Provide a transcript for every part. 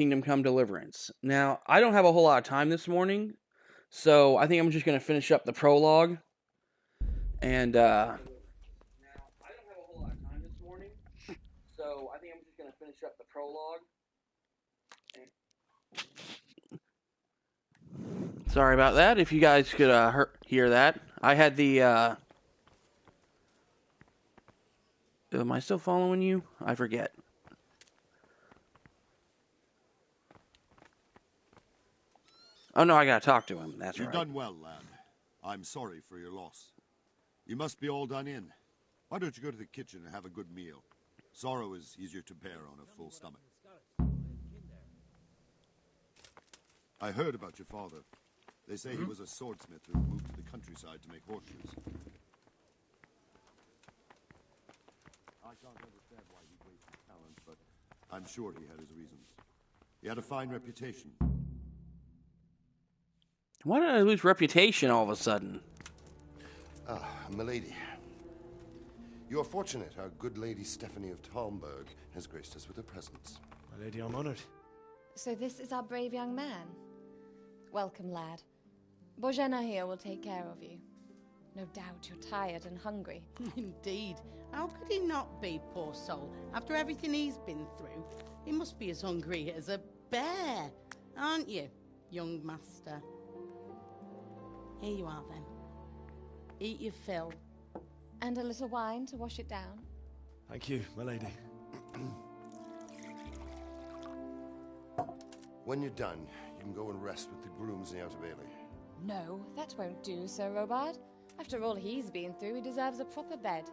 Kingdom Come Deliverance. Now, I don't have a whole lot of time this morning, so I think I'm just going to finish up the prologue. And, sorry about that. If you guys could hear that. I had the, am I still following you? I forget. Oh, no, I gotta talk to him. That's right. You've done well, lad. I'm sorry for your loss. You must be all done in. Why don't you go to the kitchen and have a good meal? Sorrow is easier to bear on a full stomach. I heard about your father. They say he was a swordsmith who moved to the countryside to make horseshoes. I can't understand why he wasted talent, but I'm sure he had his reasons. He had a fine reputation. Why did I lose reputation all of a sudden? Ah, milady. You are fortunate our good lady Stephanie of Talmberg has graced us with her presence. My lady, I'm honored. So this is our brave young man. Welcome, lad. Bojena here will take care of you. No doubt you're tired and hungry. Indeed. How could he not be, poor soul? After everything he's been through, he must be as hungry as a bear, aren't you, young master? Here you are, then. Eat your fill. And a little wine to wash it down. Thank you, my lady. When you're done, you can go and rest with the grooms in the Outer Bailey. No, that won't do, Sir Robard. After all he's been through, he deserves a proper bed.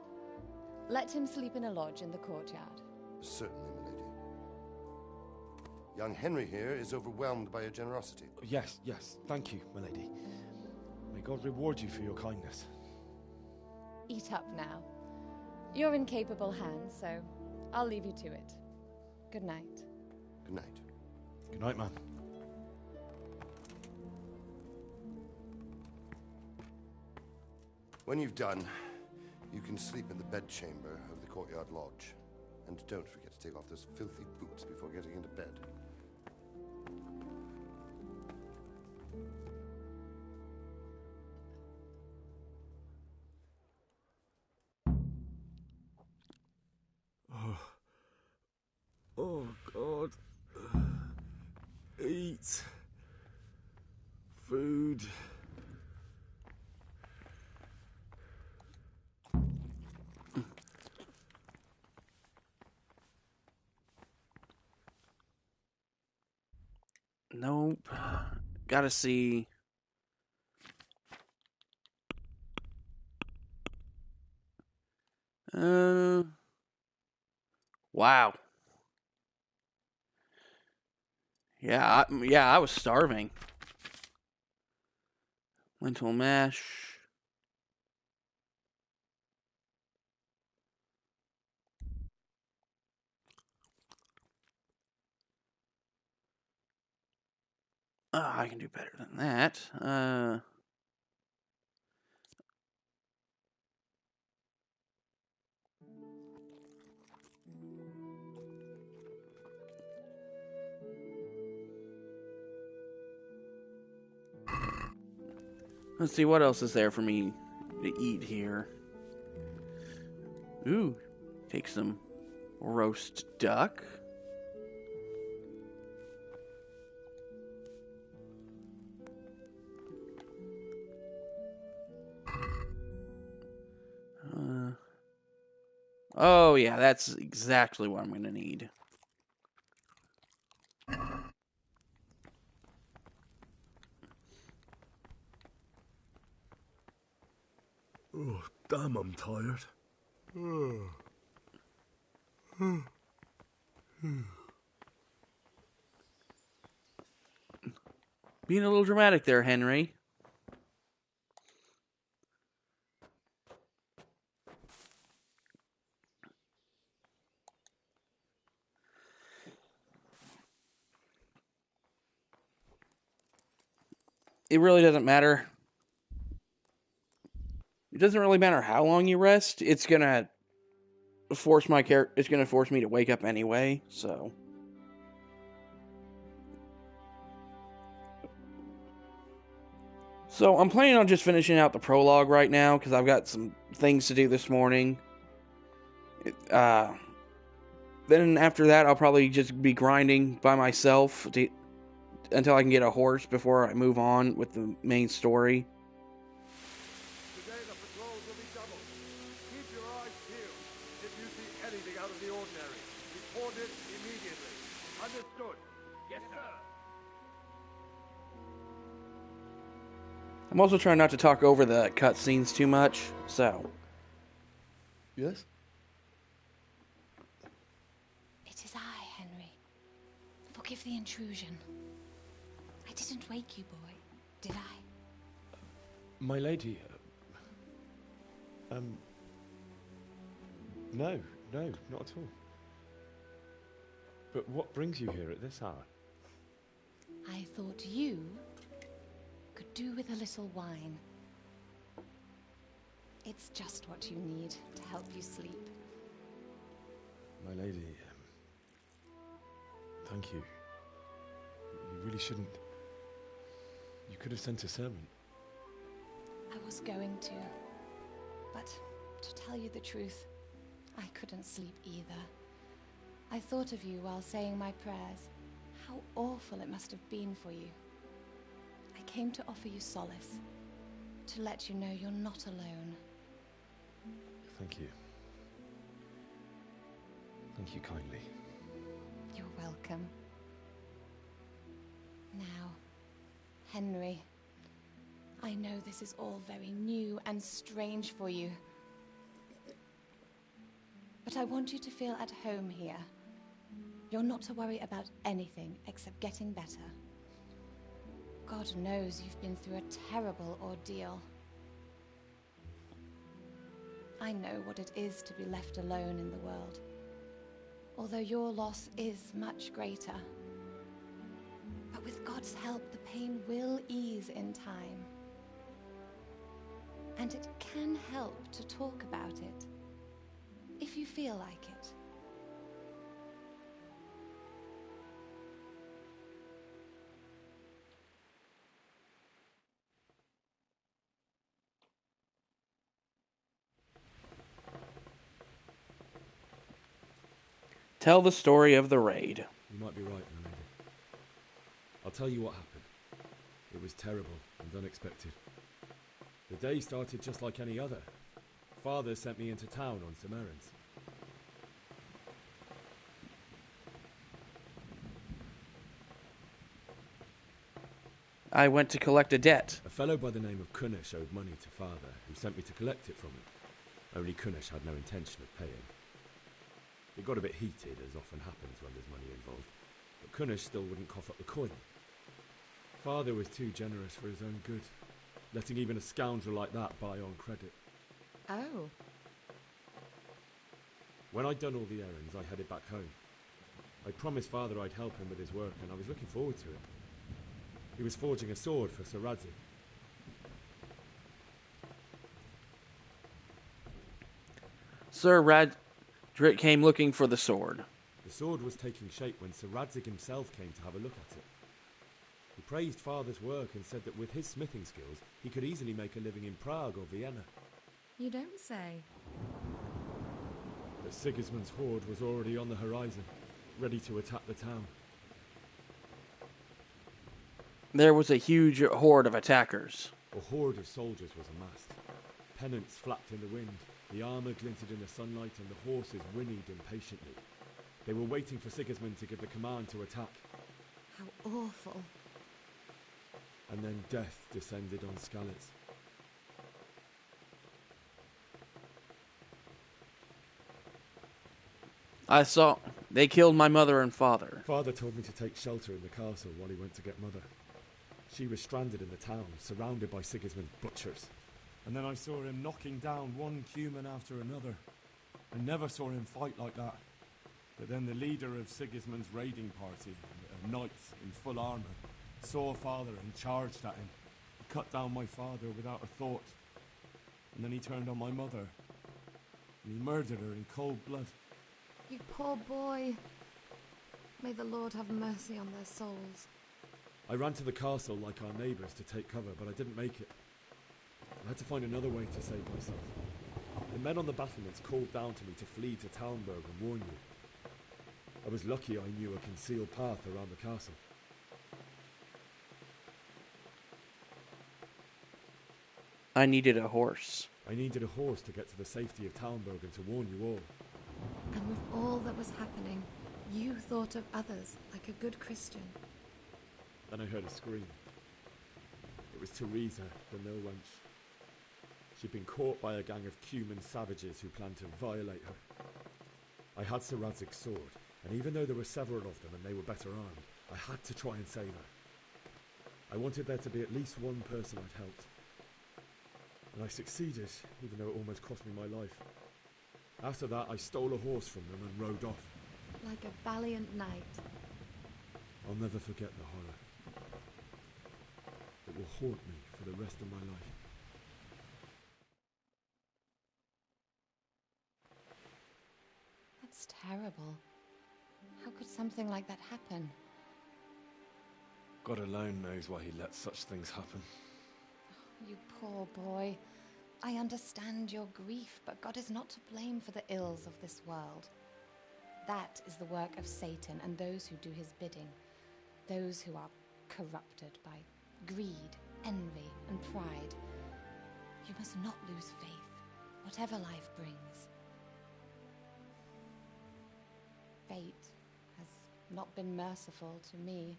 Let him sleep in a lodge in the courtyard. Certainly, milady. Young Henry here is overwhelmed by your generosity. Yes, thank you, my lady. May God reward you for your kindness. Eat up now. You're in capable hands, so I'll leave you to it. Good night. Good night. Good night, man. When you've done, you can sleep in the bedchamber of the courtyard lodge. And don't forget to take off those filthy boots before getting into bed. Oh, God. Eat. Food. Nope. Gotta see. Wow. Yeah, I was starving. Lentil mash. I can do better than that. Let's see, what else is there for me to eat here? Ooh, take some roast duck. Oh yeah, that's exactly what I'm gonna need. Oh, damn, I'm tired. Being a little dramatic there, Henry. It really doesn't matter. It doesn't really matter how long you rest. It's gonna force my character. It's gonna force me to wake up anyway. So So I'm planning on just finishing out the prologue right now because I've got some things to do this morning. Then after that, I'll probably just be grinding by myself until I can get a horse before I move on with the main story. Today the patrols will be doubled. Keep your eyes peeled. If you see anything out of the ordinary, report it immediately. Understood? Yes, sir. I'm also trying not to talk over the cutscenes too much, so... Yes? It is I, Henry. Forgive the intrusion. I didn't wake you, boy, did I? My lady... No, not at all. But what brings you here at this hour? I thought you could do with a little wine. It's just what you need to help you sleep. My lady, thank you. You really shouldn't. You could have sent a servant. I was going to, but to tell you the truth, I couldn't sleep either. I thought of you while saying my prayers. How awful it must have been for you. I came to offer you solace, to let you know you're not alone. Thank you. Thank you kindly. You're welcome. Now, Henry, I know this is all very new and strange for you, but I want you to feel at home here. You're not to worry about anything except getting better. God knows you've been through a terrible ordeal. I know what it is to be left alone in the world, although your loss is much greater. But with God's help, the pain will ease in time. And it can help to talk about it, if you feel like it. Tell the story of the raid. You might be right, my lady. I'll tell you what happened. It was terrible and unexpected. The day started just like any other. Father sent me into town on some errands. I went to collect a debt. A fellow by the name of Kunnish owed money to Father, who sent me to collect it from him. Only Kunnish had no intention of paying. It got a bit heated, as often happens when there's money involved, but Kunnish still wouldn't cough up the coin. Father was too generous for his own good, letting even a scoundrel like that buy on credit. Oh. When I'd done all the errands, I headed back home. I promised Father I'd help him with his work, and I was looking forward to it. He was forging a sword for Sir Radzik. Sir Radzik came looking for the sword. The sword was taking shape when Sir Radzik himself came to have a look at it. He praised Father's work and said that with his smithing skills, he could easily make a living in Prague or Vienna. You don't say. But Sigismund's horde was already on the horizon, ready to attack the town. There was a huge horde of attackers. A horde of soldiers was amassed. Pennants flapped in the wind, the armour glinted in the sunlight, and the horses whinnied impatiently. They were waiting for Sigismund to give the command to attack. How awful. And then death descended on Skalitz. I saw they killed my mother and father. Father told me to take shelter in the castle while he went to get Mother. She was stranded in the town, surrounded by Sigismund's butchers. And then I saw him knocking down one human after another. I never saw him fight like that. But then the leader of Sigismund's raiding party, a knight in full armour, saw Father and charged at him. He cut down my father without a thought. And then he turned on my mother. And he murdered her in cold blood. You poor boy. May the Lord have mercy on their souls. I ran to the castle like our neighbours to take cover, but I didn't make it. I had to find another way to save myself. The men on the battlements called down to me to flee to Talmberg and warn you. I was lucky I knew a concealed path around the castle. I needed a horse. I needed a horse to get to the safety of Talmberg and to warn you all. And with all that was happening, you thought of others like a good Christian. Then I heard a scream. It was Teresa, the mill wench. She'd been caught by a gang of Cuman savages who planned to violate her. I had Sir Radzig's sword, and even though there were several of them and they were better armed, I had to try and save her. I wanted there to be at least one person I'd helped. And I succeeded, even though it almost cost me my life. After that, I stole a horse from them and rode off. Like a valiant knight. I'll never forget the horror. It will haunt me for the rest of my life. That's terrible. How could something like that happen? God alone knows why he lets such things happen. You poor boy. I understand your grief, but God is not to blame for the ills of this world. That is the work of Satan and those who do his bidding. Those who are corrupted by greed, envy, and pride. You must not lose faith, whatever life brings. Fate has not been merciful to me,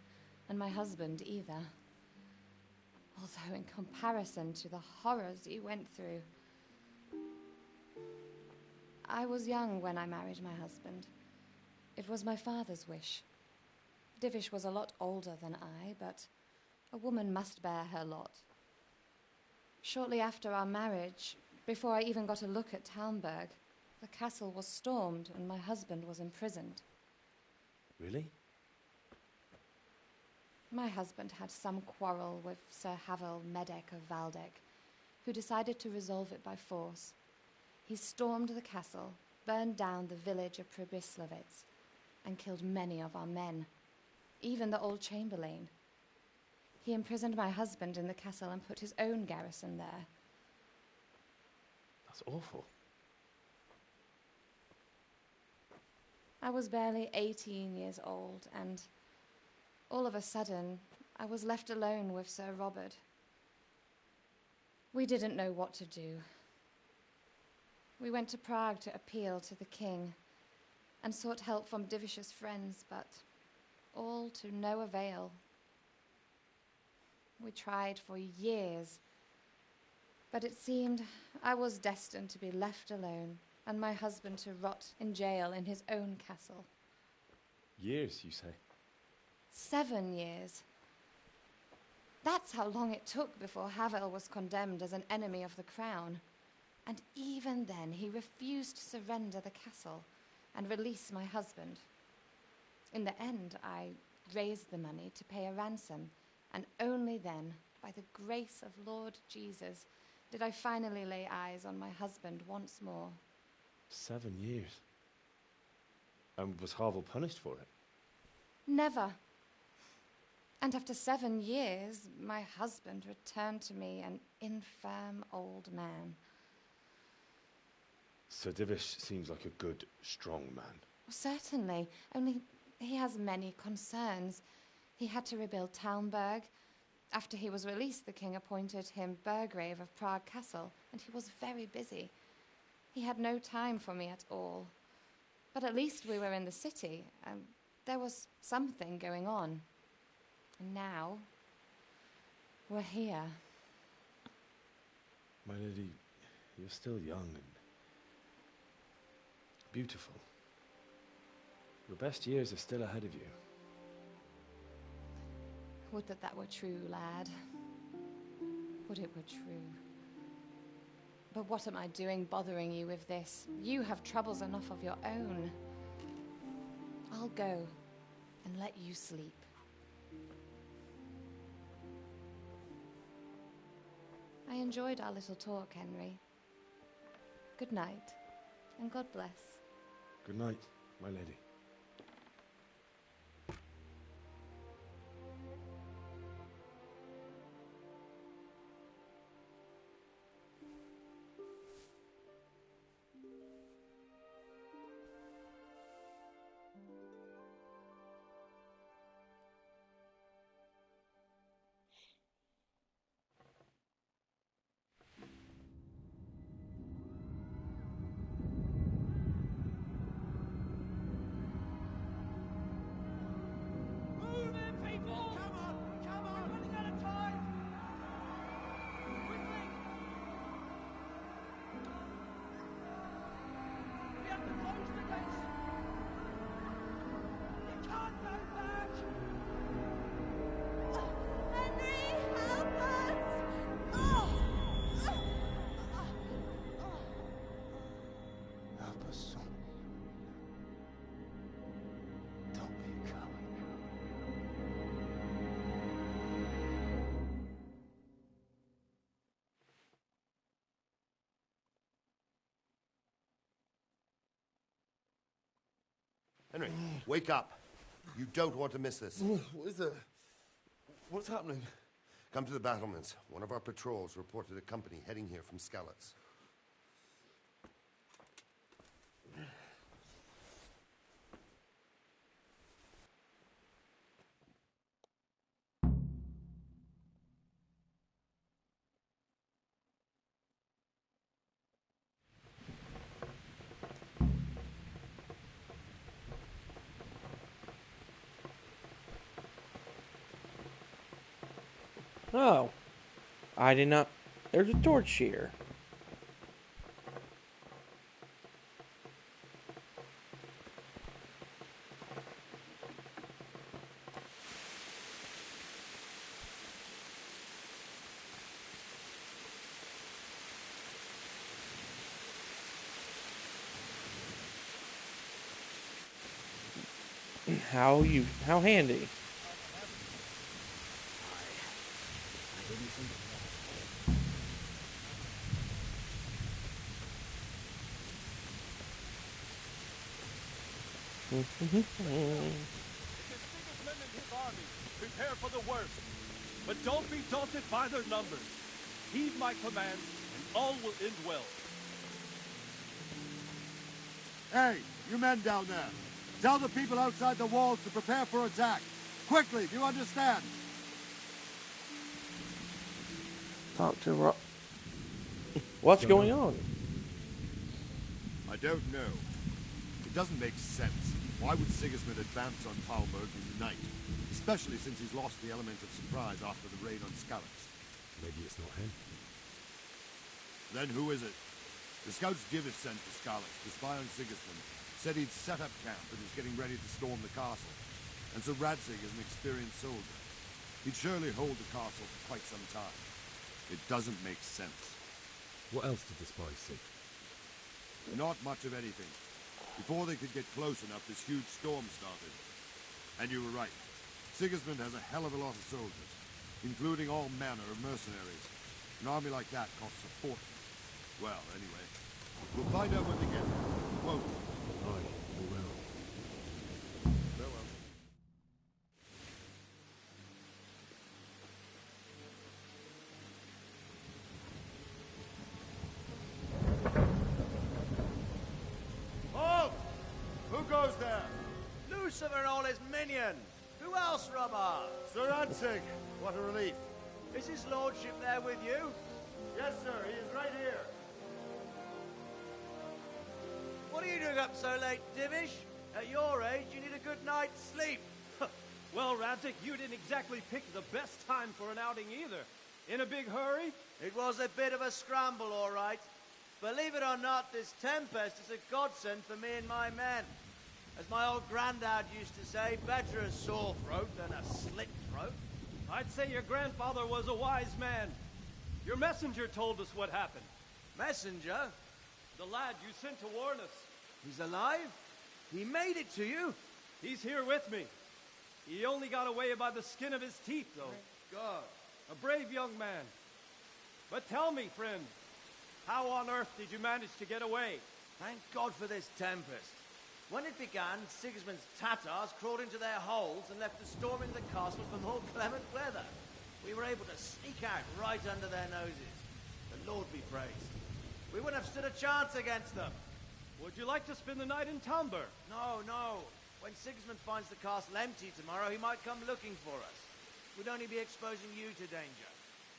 and my husband either. Although in comparison to the horrors you went through. I was young when I married my husband. It was my father's wish. Divish was a lot older than I, but a woman must bear her lot. Shortly after our marriage, before I even got a look at Talmberg, the castle was stormed and my husband was imprisoned. Really? My husband had some quarrel with Sir Havel Medek of Valdek, who decided to resolve it by force. He stormed the castle, burned down the village of Pribyslavitz, and killed many of our men, even the old chamberlain. He imprisoned my husband in the castle and put his own garrison there. That's awful. I was barely 18 years old, and all of a sudden, I was left alone with Sir Robert. We didn't know what to do. We went to Prague to appeal to the king and sought help from Divish's friends, but all to no avail. We tried for years, but it seemed I was destined to be left alone and my husband to rot in jail in his own castle. Years, you say? 7 years. That's how long it took before Havel was condemned as an enemy of the crown. And even then, he refused to surrender the castle and release my husband. In the end, I raised the money to pay a ransom, and only then, by the grace of Lord Jesus, did I finally lay eyes on my husband once more. 7 years. And was Havel punished for it? Never. And after 7 years, my husband returned to me an infirm old man. Sir Divish seems like a good, strong man. Certainly, only he has many concerns. He had to rebuild Talmberg. After he was released, the king appointed him Burgrave of Prague Castle, and he was very busy. He had no time for me at all. But at least we were in the city, and there was something going on. And now, we're here. My lady, you're still young and beautiful. Your best years are still ahead of you. Would that that were true, lad. Would it were true. But what am I doing bothering you with this? You have troubles enough of your own. I'll go and let you sleep. I enjoyed our little talk, Henry. Good night, and God bless. Good night, my lady. Henry, wake up. You don't want to miss this. What is it? What's happening? Come to the battlements. One of our patrols reported a company heading here from Skalitz. Oh. I did not... There's a torch here. How handy. Prepare for the worst, but don't be daunted by their numbers. Heed my commands, and all will end well. Hey, you men down there. Tell the people outside the walls to prepare for attack. Quickly, do you understand? Talk to Rob. What's going on? I don't know. It doesn't make sense. Why would Sigismund advance on Talmberg in the night? Especially since he's lost the element of surprise after the raid on Skalitz. Maybe it's not him. Then who is it? The scouts Divish sent to Skalitz to spy on Sigismund said he'd set up camp and was getting ready to storm the castle. And so Radzig is an experienced soldier. He'd surely hold the castle for quite some time. It doesn't make sense. What else did the spies see? Not much of anything. Before they could get close enough, this huge storm started. And you were right. Sigismund has a hell of a lot of soldiers, including all manner of mercenaries. An army like that costs a fortune. Well, anyway, we'll find out when they get there, won't we? Aye, we will. Farewell. Halt! Who goes there? Lucifer and all his minions. Who else, Robert? Sir Radzig. What a relief. Is his lordship there with you? Yes, sir. He is right here. What are you doing up so late, Divish? At your age, you need a good night's sleep. Well, Radzig, you didn't exactly pick the best time for an outing either. In a big hurry? It was a bit of a scramble, all right. Believe it or not, this tempest is a godsend for me and my men. As my old granddad used to say, better a sore throat than a slit throat. I'd say your grandfather was a wise man. Your messenger told us what happened. Messenger? The lad you sent to warn us. He's alive? He made it to you? He's here with me. He only got away by the skin of his teeth, though. Thank God. A brave young man. But tell me, friend, how on earth did you manage to get away? Thank God for this tempest. When it began, Sigismund's Tatars crawled into their holes and left us storming the castle for more clement weather. We were able to sneak out right under their noses. The Lord be praised. We wouldn't have stood a chance against them. Would you like to spend the night in Talmberg? No, no. When Sigismund finds the castle empty tomorrow, he might come looking for us. We'd only be exposing you to danger.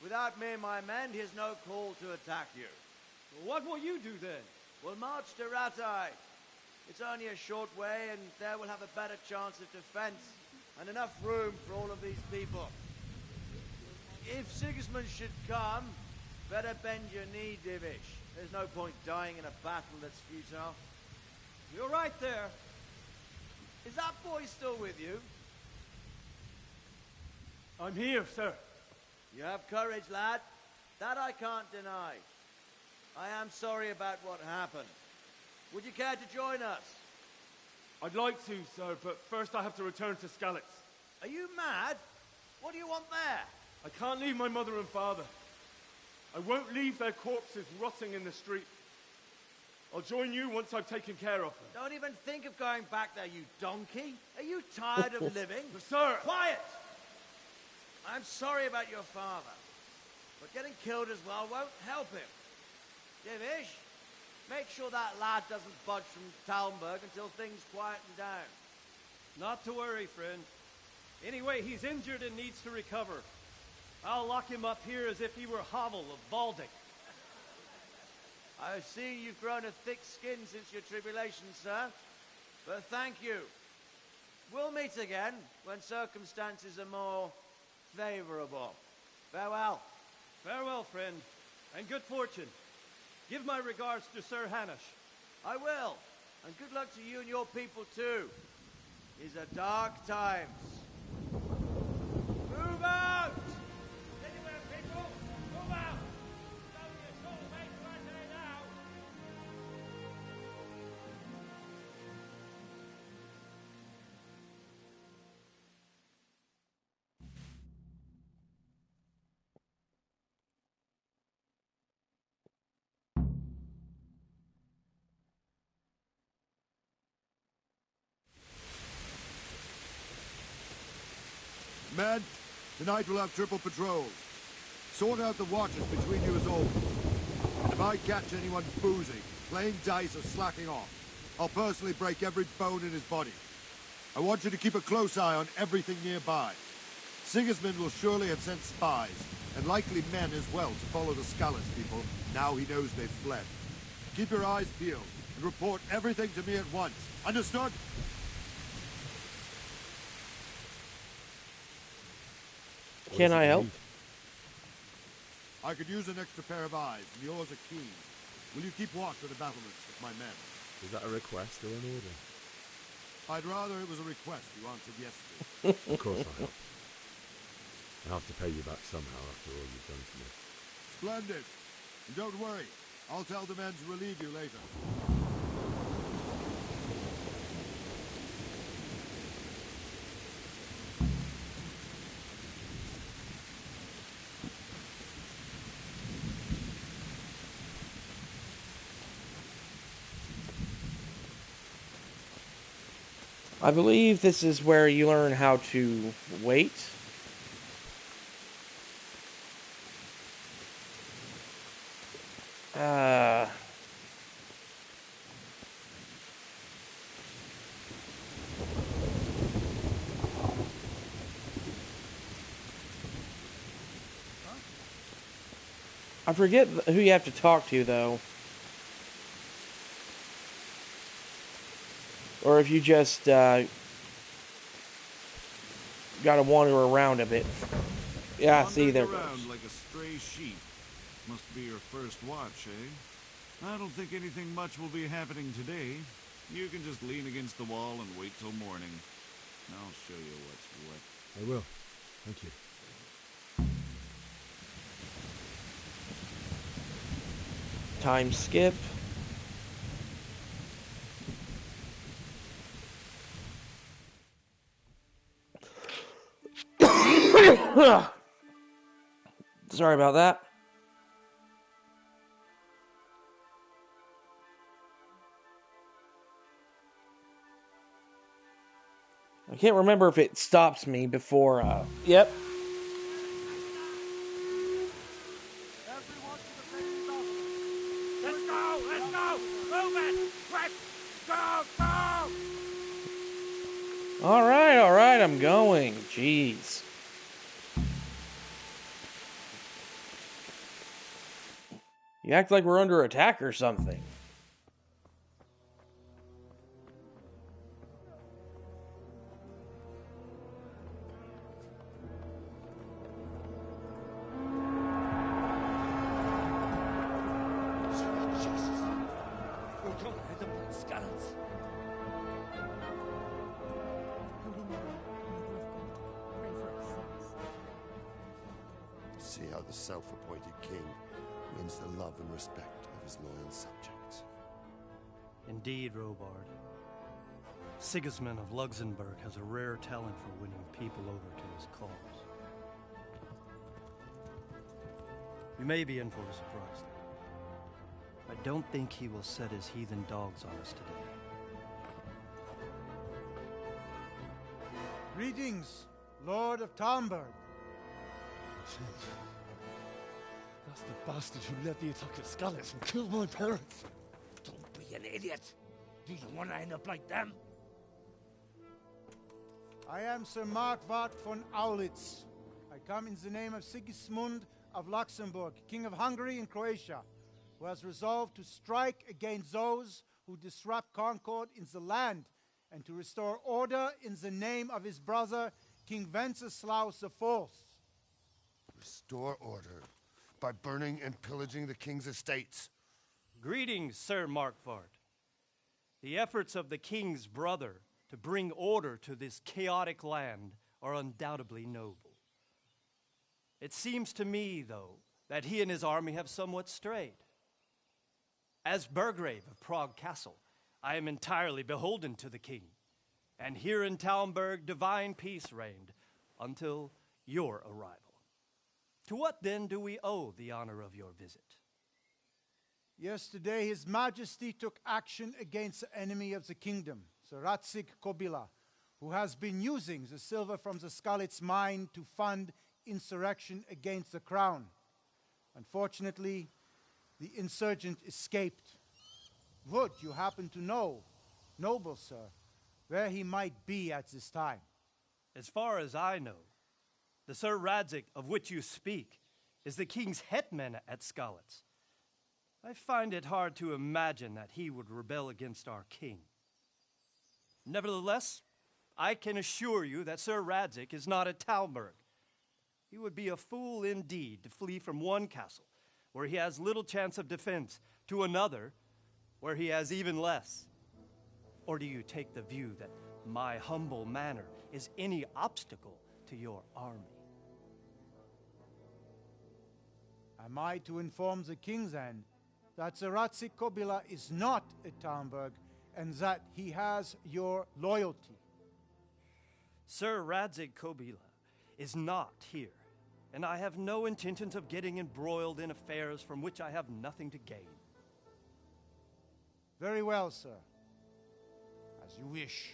Without me and my men, he has no call to attack you. Well, what will you do then? We'll march to Ratai. It's only a short way, and there we'll have a better chance of defense and enough room for all of these people. If Sigismund should come, better bend your knee, Divish. There's no point dying in a battle that's futile. You're right there. Is that boy still with you? I'm here, sir. You have courage, lad. That I can't deny. I am sorry about what happened. Would you care to join us? I'd like to, sir, but first I have to return to Skalitz. Are you mad? What do you want there? I can't leave my mother and father. I won't leave their corpses rotting in the street. I'll join you once I've taken care of them. Don't even think of going back there, you donkey. Are you tired of living? Sir! Quiet! I'm sorry about your father, but getting killed as well won't help him. Divish, make sure that lad doesn't budge from Talmberg until things quieten down. Not to worry, friend. Anyway, he's injured and needs to recover. I'll lock him up here as if he were Havel of Baldic. I see you've grown a thick skin since your tribulation, sir. But thank you. We'll meet again when circumstances are more favorable. Farewell. Farewell, friend, and good fortune. Give my regards to Sir Hanush. I will. And good luck to you and your people, too. These are dark times. Move out! Anywhere, people! Move out! Don't be a soulmate right there now! Men, tonight we'll have triple patrols. Sort out the watches between you as always. If I catch anyone boozing, playing dice or slacking off, I'll personally break every bone in his body. I want you to keep a close eye on everything nearby. Sigismund will surely have sent spies, and likely men as well, to follow the Scallas people, now he knows they've fled. Keep your eyes peeled, and report everything to me at once. Understood? Can I help? I could use an extra pair of eyes, and yours are keen. Will you keep watch of the battlements with my men? Is that a request or an order? I'd rather it was a request you answered yes to. Of course I'll help. I'll have to pay you back somehow after all you've done for me. Splendid. And don't worry, I'll tell the men to relieve you later. I believe this is where you learn how to wait. I forget who you have to talk to, though. Or if you just gotta wander around a bit. Yeah, see, there around goes. like a stray sheep. Must be your first watch, eh? I don't think anything much will be happening today. You can just lean against the wall and wait till morning. I'll show you what's what. I will. Thank you. Time skip. Sorry about that. I can't remember if it stops me before, yep. Let's go! Let's go! Move it! Quick! Go! Go! Alright, I'm going. Jeez. You act like we're under attack or something. See how the self-appointed king wins the love and respect of his loyal subjects. Indeed, Robard. Sigismund of Luxembourg has a rare talent for winning people over to his cause. You may be in for a surprise. I don't think he will set his heathen dogs on us today. Greetings, Lord of Talmberg. That's the bastard who led the attack at Scallis and killed my parents. Don't be an idiot. Do you want to end up like them? I am Sir Markvart von Aulitz. I come in the name of Sigismund of Luxembourg, King of Hungary and Croatia, who has resolved to strike against those who disrupt concord in the land and to restore order in the name of his brother, King Wenceslaus IV. Restore order by burning and pillaging the king's estates. Greetings, Sir Markvart. The efforts of the king's brother to bring order to this chaotic land are undoubtedly noble. It seems to me, though, that he and his army have somewhat strayed. As Burgrave of Prague Castle, I am entirely beholden to the king, and here in Talmberg divine peace reigned until your arrival. To what then do we owe the honor of your visit? Yesterday, His Majesty took action against the enemy of the kingdom, Sir Ratzik Kobila, who has been using the silver from the Skalitz mine to fund insurrection against the crown. Unfortunately, the insurgent escaped. Would you happen to know, noble sir, where he might be at this time? As far as I know, the Sir Radzik of which you speak is the king's hetman at Skalitz. I find it hard to imagine that he would rebel against our king. Nevertheless, I can assure you that Sir Radzik is not at Talmberg. He would be a fool indeed to flee from one castle, where he has little chance of defense, to another, where he has even less. Or do you take the view that my humble manner is any obstacle to your army? Am I to inform the king then that Sir Ratzik Kobila is not at Talmberg and that he has your loyalty? Sir Radzik Kobila is not here, and I have no intentions of getting embroiled in affairs from which I have nothing to gain. Very well, sir. As you wish.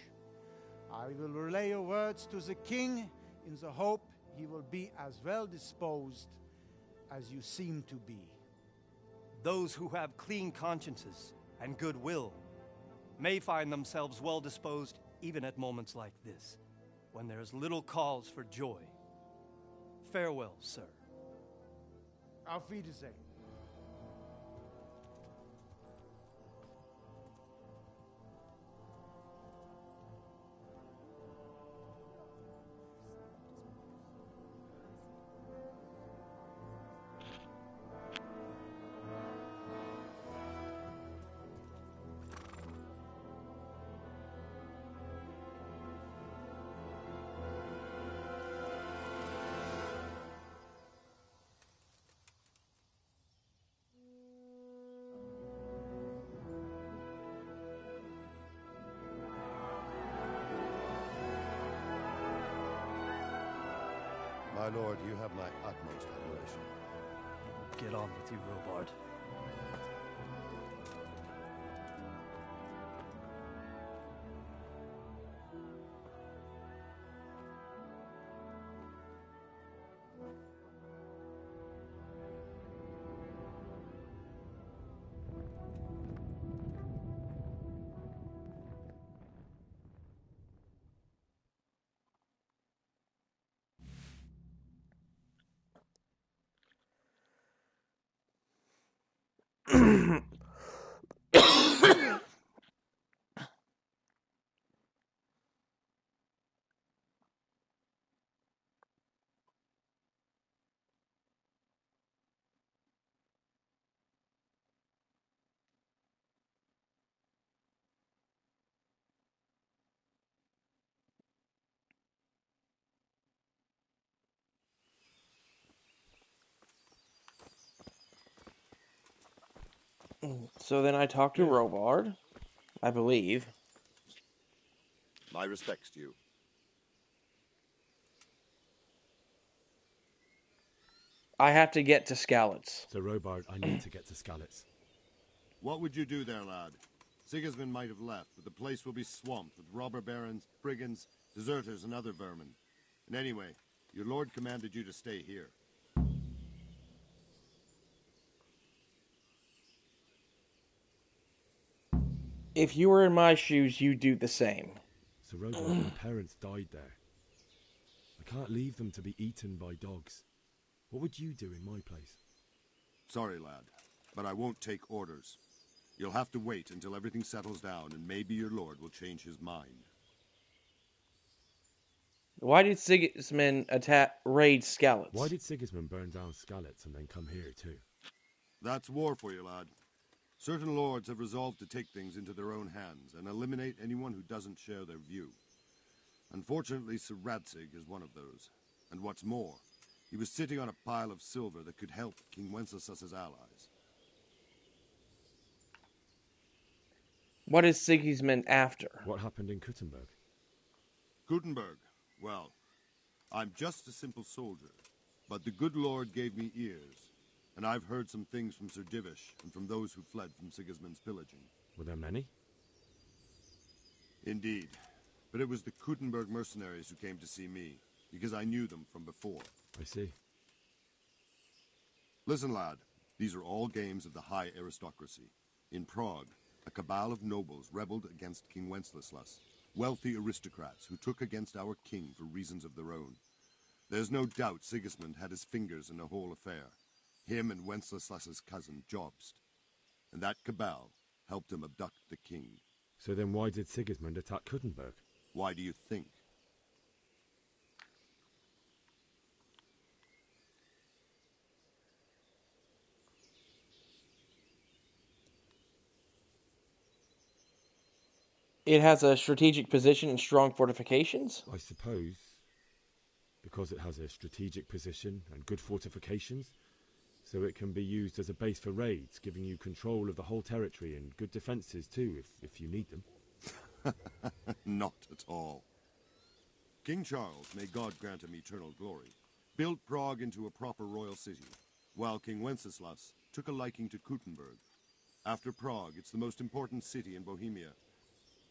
I will relay your words to the king in the hope he will be as well disposed as you seem to be. Those who have clean consciences and goodwill may find themselves well disposed even at moments like this, when there is little cause for joy. Farewell, sir. Auf Wiedersehen. My lord, you have my utmost admiration. Get on with you, Robard. So then I talked to Robard, I believe. My respects to you. I have to get to Skalitz. So, Robard, I need to get to Skalitz. What would you do there, lad? Sigismund might have left, but the place will be swamped with robber barons, brigands, deserters, and other vermin. And anyway, your lord commanded you to stay here. If you were in my shoes, you'd do the same. Sir Roderick, my parents died there. I can't leave them to be eaten by dogs. What would you do in my place? Sorry, lad, but I won't take orders. You'll have to wait until everything settles down, and maybe your lord will change his mind. Why did Sigismund raid Skalitz? Why did Sigismund burn down Skalitz and then come here too? That's war for you, lad. Certain lords have resolved to take things into their own hands and eliminate anyone who doesn't share their view. Unfortunately, Sir Radzig is one of those. And what's more, he was sitting on a pile of silver that could help King Wenceslas's allies. What is Sigismund after? What happened in Kuttenberg? Kuttenberg? Well, I'm just a simple soldier, but the good Lord gave me ears, and I've heard some things from Sir Divish and from those who fled from Sigismund's pillaging. Were there many? Indeed, but it was the Kuttenberg mercenaries who came to see me, because I knew them from before. I see. Listen, lad, these are all games of the high aristocracy. In Prague, a cabal of nobles rebelled against King Wenceslas, wealthy aristocrats who took against our king for reasons of their own. There's no doubt Sigismund had his fingers in the whole affair. Him and Wenceslas's cousin, Jobst. And that cabal helped him abduct the king. So then why did Sigismund attack Kuttenberg? Why do you think? It has a strategic position and strong fortifications? I suppose. Because it has a strategic position and good fortifications, so it can be used as a base for raids, giving you control of the whole territory and good defences too, if you need them. Not at all. King Charles, may God grant him eternal glory, built Prague into a proper royal city, while King Wenceslas took a liking to Kuttenberg. After Prague, it's the most important city in Bohemia,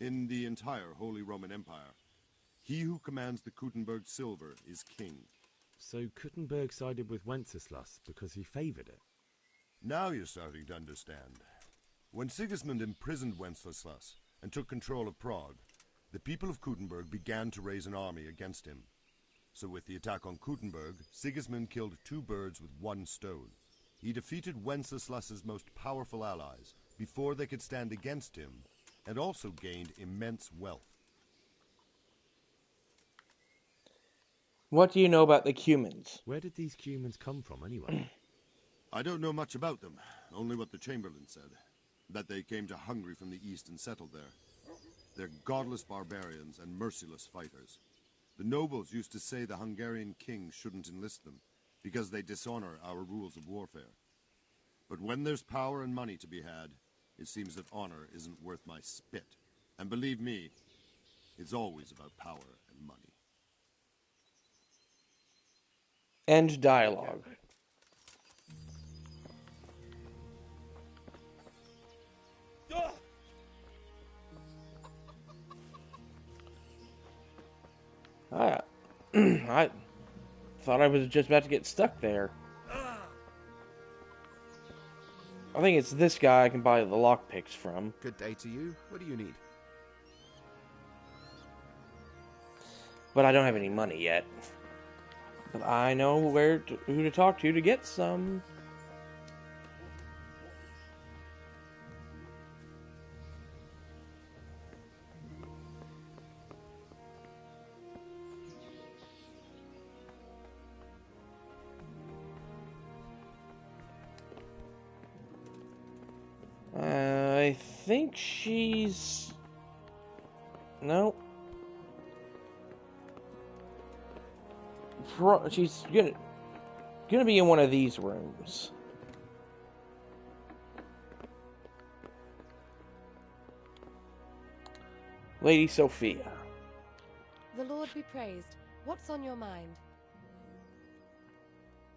in the entire Holy Roman Empire. He who commands the Kuttenberg silver is king. So Kuttenberg sided with Wenceslas because he favoured it? Now you're starting to understand. When Sigismund imprisoned Wenceslas and took control of Prague, the people of Kuttenberg began to raise an army against him. So with the attack on Kuttenberg, Sigismund killed two birds with one stone. He defeated Wenceslas's most powerful allies before they could stand against him, and also gained immense wealth. What do you know about the Cumans? Where did these Cumans come from, anyway? I don't know much about them, only what the Chamberlain said. That they came to Hungary from the east and settled there. They're godless barbarians and merciless fighters. The nobles used to say the Hungarian king shouldn't enlist them, because they dishonor our rules of warfare. But when there's power and money to be had, it seems that honor isn't worth my spit. And believe me, it's always about power and money. End dialogue. I thought I was just about to get stuck there. I think it's this guy I can buy the lockpicks from. Good day to you. What do you need? But I don't have any money yet. But I know who to talk to get some. I think she's... No. She's gonna be in one of these rooms. Lady Sophia. The Lord be praised. What's on your mind?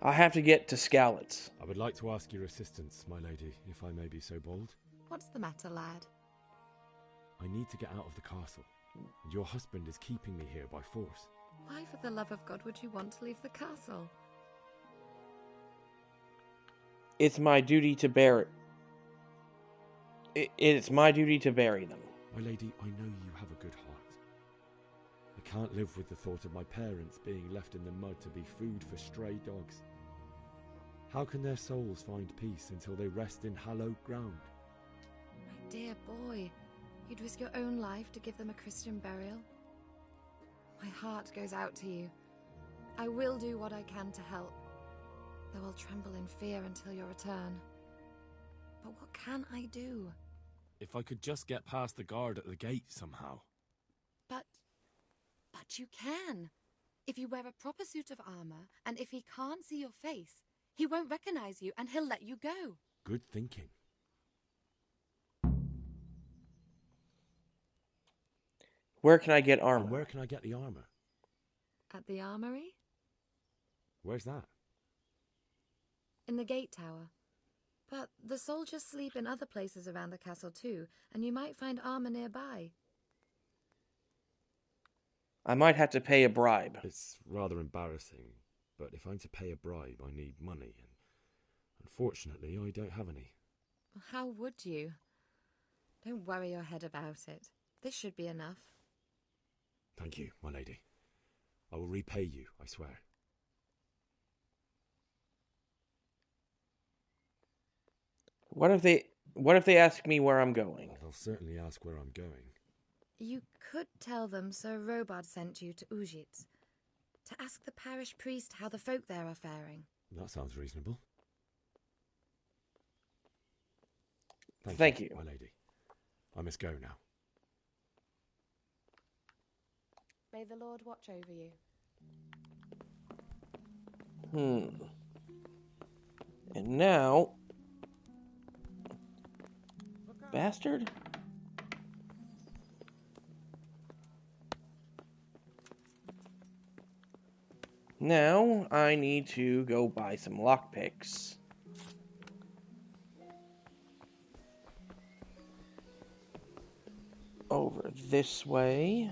I have to get to Skalitz. I would like to ask your assistance, my lady, if I may be so bold. What's the matter, lad? I need to get out of the castle, and your husband is keeping me here by force. Why, for the love of God, would you want to leave the castle? It's my duty to bear it. It's my duty to bury them. My lady, I know you have a good heart. I can't live with the thought of my parents being left in the mud to be food for stray dogs. How can their souls find peace until they rest in hallowed ground? My dear boy, you'd risk your own life to give them a Christian burial? My heart goes out to you. I will do what I can to help, though I'll tremble in fear until your return. But what can I do? If I could just get past the guard at the gate somehow. But you can. If you wear a proper suit of armor, and if he can't see your face, he won't recognize you and he'll let you go. Good thinking. Where can I get armor? And where can I get the armor? At the armory? Where's that? In the gate tower. But the soldiers sleep in other places around the castle too, and you might find armor nearby. I might have to pay a bribe. It's rather embarrassing, but if I'm to pay a bribe, I need money, and unfortunately, I don't have any. How would you? Don't worry your head about it. This should be enough. Thank you, my lady. I will repay you, I swear. What if they ask me where I'm going? They'll certainly ask where I'm going. You could tell them Sir Robard sent you to Ujitz to ask the parish priest how the folk there are faring. That sounds reasonable. Thank you, my lady. I must go now. May the Lord watch over you. And now... Bastard? Now, I need to go buy some lockpicks. Over this way.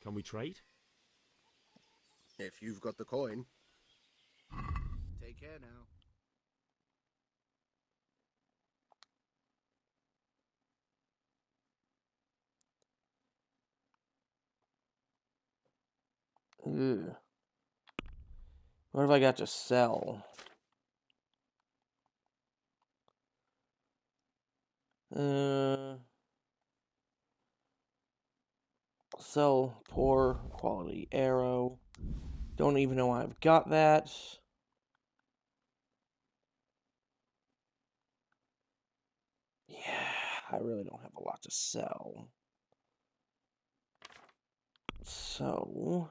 Can we trade? If you've got the coin. Take care now. Ugh. What have I got to sell? Sell poor quality arrow. Don't even know why I've got that. Yeah, I really don't have a lot to sell. So...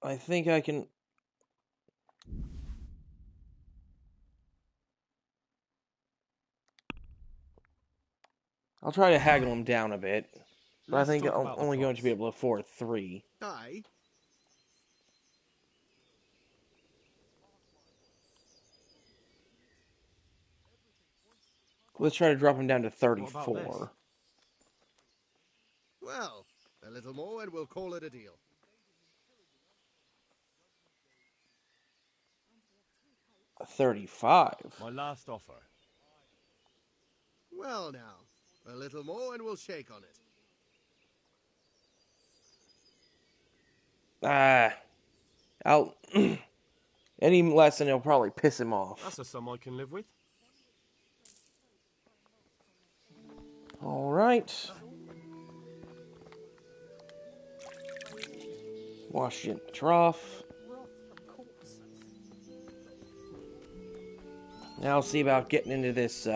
I think I can... I'll try to haggle him down a bit. But I think I'm only going to be able to afford 3. Aye. Let's try to drop him down to 34. Well, a little more and we'll call it a deal. A 35. My last offer. Well now, a little more and we'll shake on it. I'll... Any less and it'll probably piss him off. That's a sum I can live with. Alright. Wash in the trough. Now I'll see about getting into this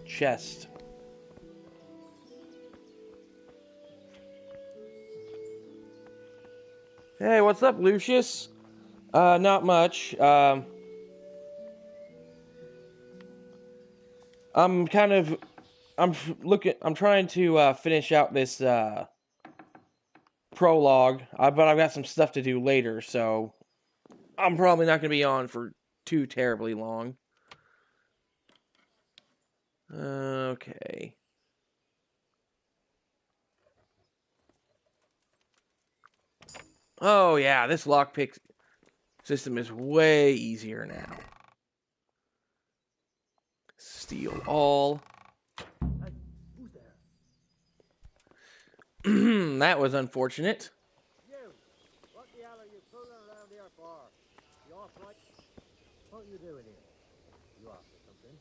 chest. Hey, what's up, Lucius? Not much. I'm kind of I'm trying to finish out this prologue, but I've got some stuff to do later, so I'm probably not going to be on for too terribly long. Okay. Oh yeah, this lockpick system is way easier now. Steal all. Hey, who's there? That was unfortunate. You! What the hell are you fooling around here for? You off right? What are you doing here? You after something?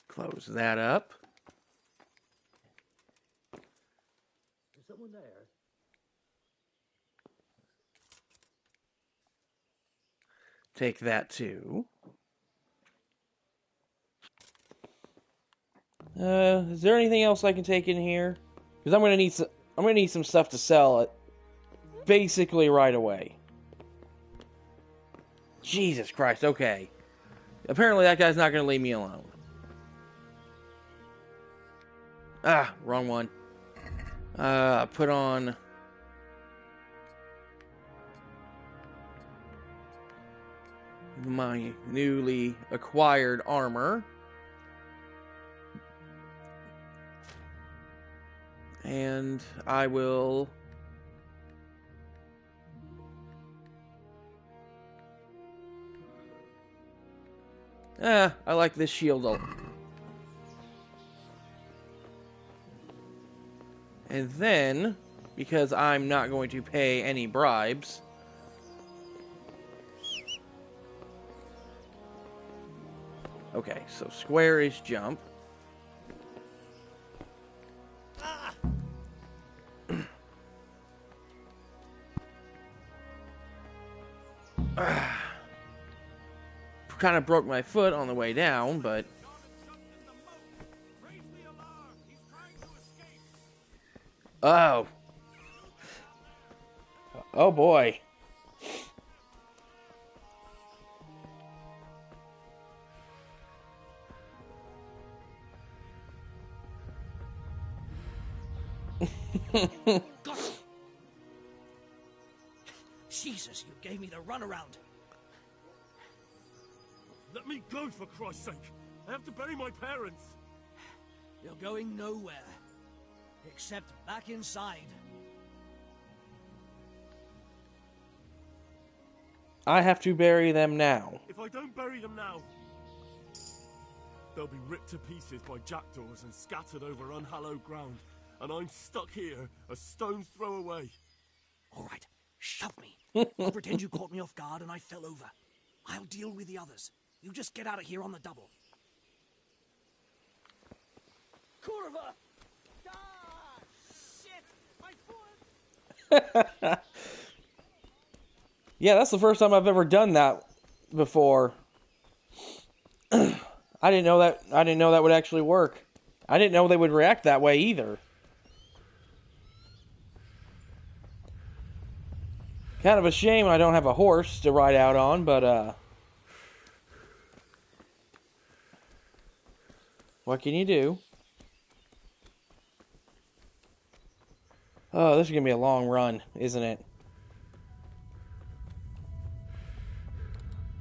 Close that up. Is someone there? Take that too. Is there anything else I can take in here? Because I'm gonna need some stuff to sell basically right away. Jesus Christ, okay. Apparently that guy's not gonna leave me alone. Ah, wrong one. Put on my newly acquired armor. And I will... I like this shield. And then, because I'm not going to pay any bribes... Okay, so square is jump. Kind of broke my foot on the way down, but... Oh. Oh boy. Jesus, you gave me the runaround. Let me go, for Christ's sake! I have to bury my parents! You're going nowhere. Except back inside. I have to bury them now. If I don't bury them now, they'll be ripped to pieces by jackdaws and scattered over unhallowed ground, and I'm stuck here, a stone's throw away. All right, shove me. I'll pretend you caught me off guard and I fell over. I'll deal with the others. You just get out of here on the double. Curva! Ah, shit! My foot! Yeah, that's the first time I've ever done that before. I didn't know that would actually work. I didn't know they would react that way either. Kind of a shame I don't have a horse to ride out on, but what can you do? Oh, this is gonna be a long run, isn't it?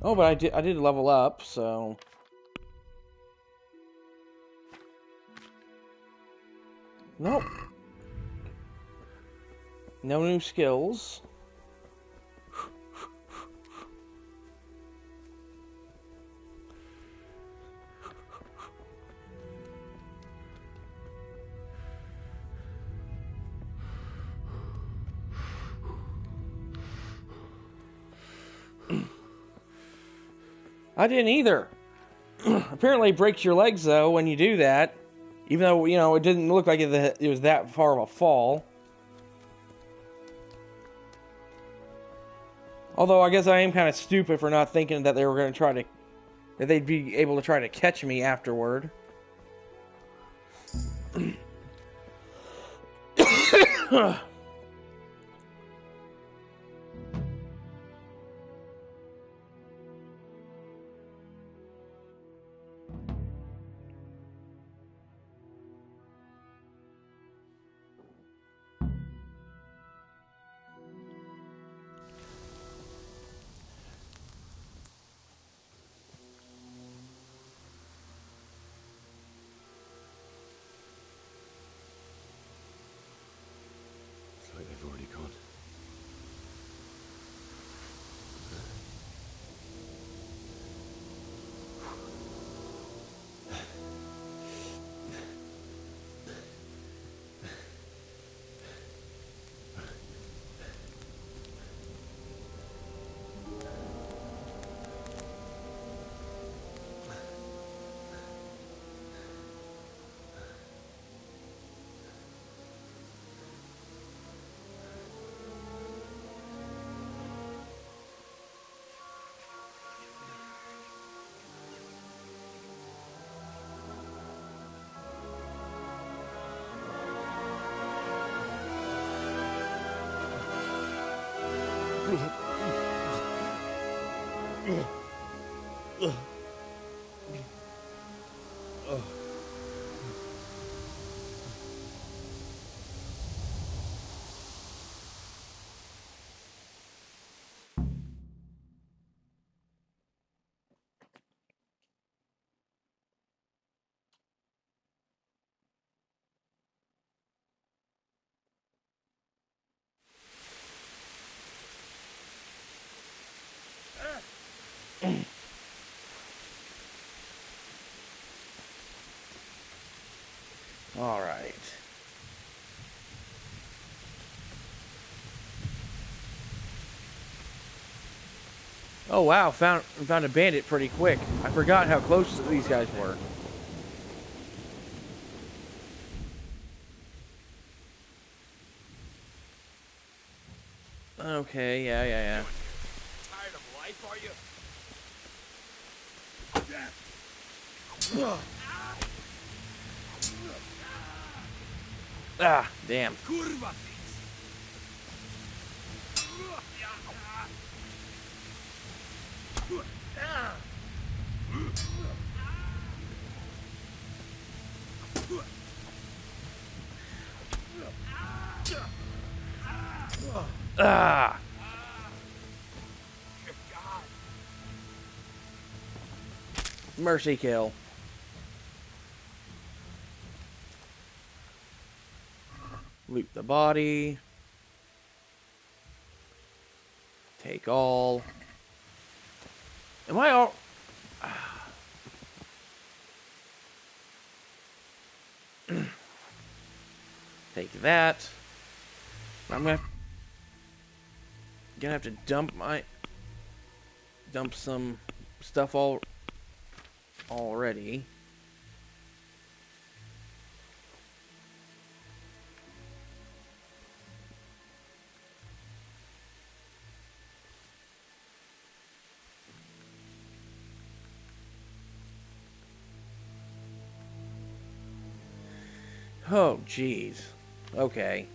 Oh, but I did level up, so... Nope. No new skills. I didn't either. Apparently it breaks your legs, though, when you do that. Even though, you know, it didn't look like it was that far of a fall. Although, I guess I am kind of stupid for not thinking that they were going to try to... that they'd be able to try to catch me afterward. like they've already gone. All right. Oh wow, found a bandit pretty quick. I forgot how close these guys were. Okay, yeah. Tired of life, are you? Ah, damn. Kurwa Ah. Mercy kill. Loot the body. Take all. Am I all... Take that. I'm gonna have to dump some stuff already. Oh, jeez. Okay.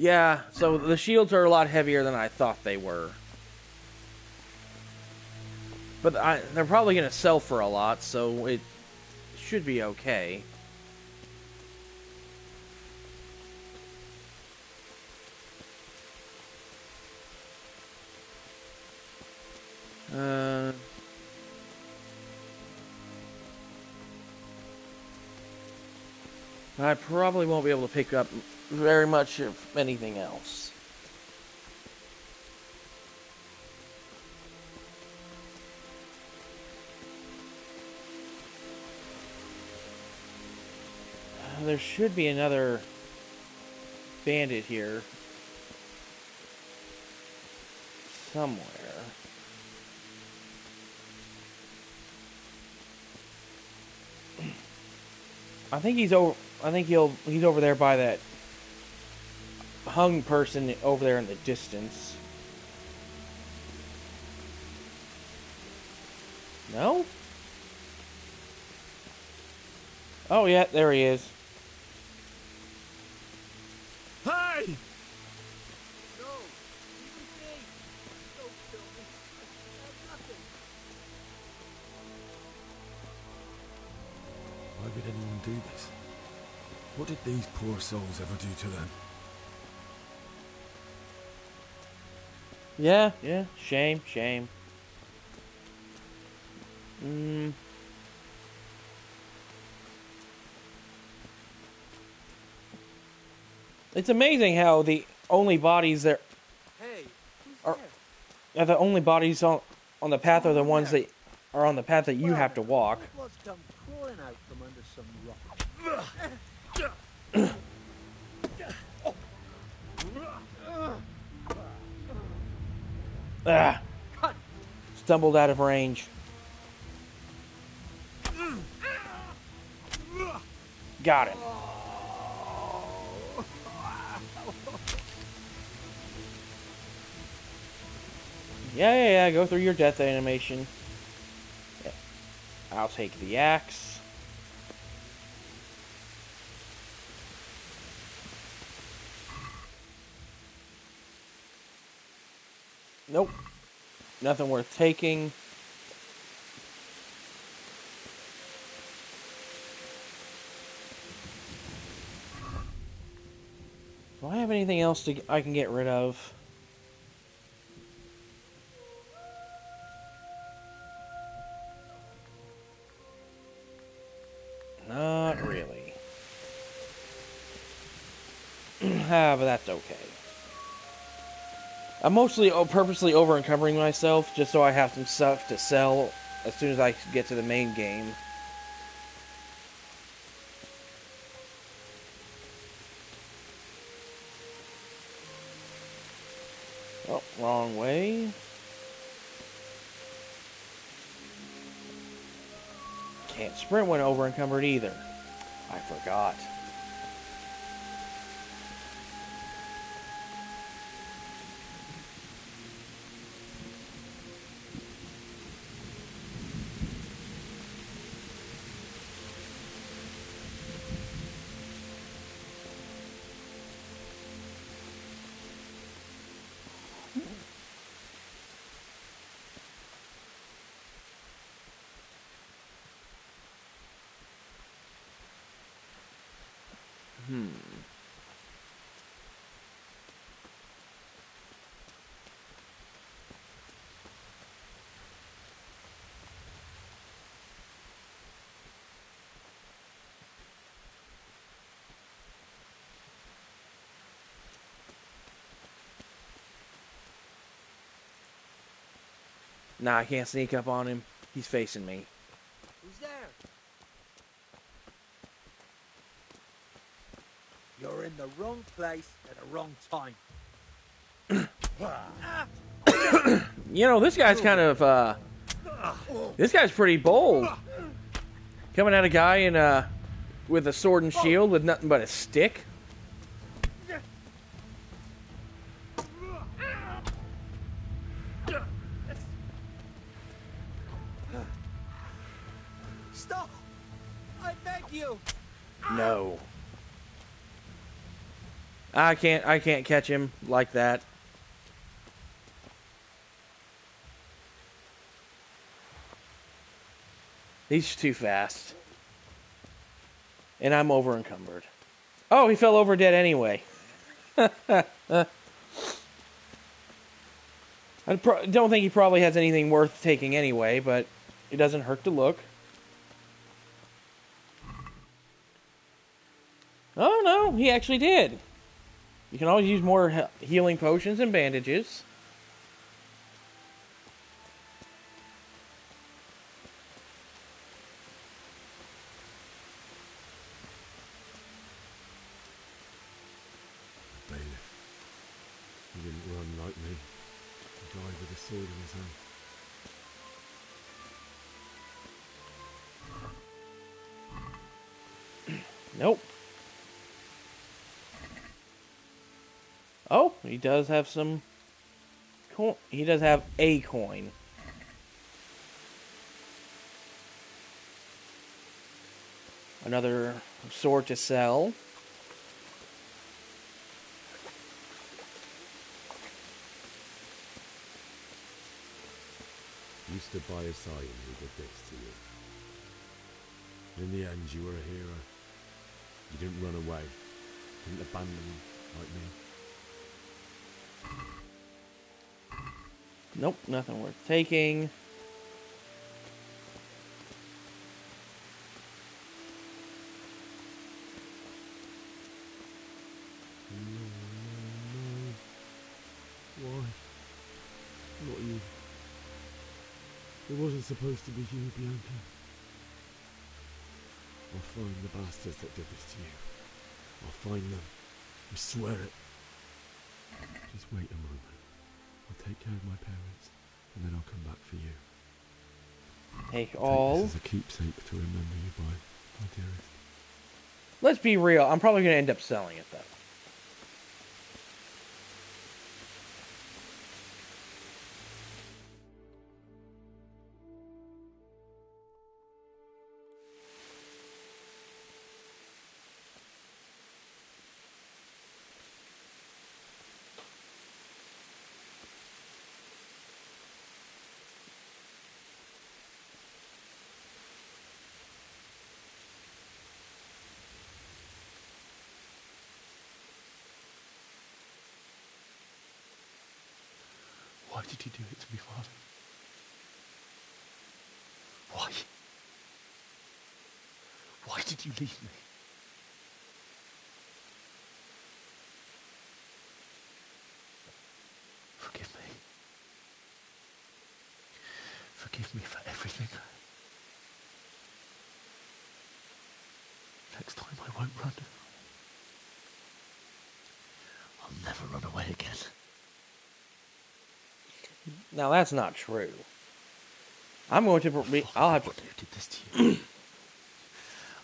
Yeah, so the shields are a lot heavier than I thought they were. But they're probably going to sell for a lot, so it should be okay. I probably won't be able to pick up very much of anything else. There should be another bandit here somewhere. I think he's over. I think he's over there by that hung person over there in the distance. No? Oh yeah, there he is. Hey! No! Leave me! Don't kill me! I have nothing! Why would anyone do this? What did these poor souls ever do to them? Yeah. Shame. It's amazing how the only bodies that Hey, who's are there? the only bodies on the path are the ones that are on the path that you have to walk. What's come crawling out from under some rock? Ah, stumbled out of range. Got him. Yeah. Go through your death animation. Yeah. I'll take the axe. Nope. Nothing worth taking. Do I have anything else I can get rid of? Not really. But that's okay. I'm mostly purposely over-encumbering myself just so I have some stuff to sell as soon as I get to the main game. Oh, wrong way. Can't sprint when over-encumbered either. I forgot. Nah, I can't sneak up on him. He's facing me. Who's there? You're in the wrong place at the wrong time. You know, this guy's kind of, this guy's pretty bold. Coming at a guy in, with a sword and shield with nothing but a stick. Stop! I beg you! No. I can't catch him like that. He's too fast. And I'm over encumbered. Oh, he fell over dead anyway. I don't think he probably has anything worth taking anyway, but it doesn't hurt to look. Oh no, he actually did. You can always use more healing potions and bandages. He didn't run like me. He died with a sword in his hand. Nope. Oh, he does have some coin. He does have a coin. Another sword to sell. You stood by his side and he did this to you. In the end, you were a hero. You didn't run away. Didn't abandon him like me. Nope, nothing worth taking. Why? Not you. It wasn't supposed to be you, Bianca. I'll find the bastards that did this to you. I'll find them. I swear it. Just wait a moment. I'll take care of my parents, and then I'll come back for you. Take I'll all. take this as a keepsake to remember you by, my dearest. Let's be real. I'm probably going to end up selling it, though. Why did you do it to me, Father? Why? Why did you leave me? Forgive me. Forgive me for everything. Next time I won't run. I'll never run away again. Now that's not true. I'm going to. I'll have to. Who did this to you?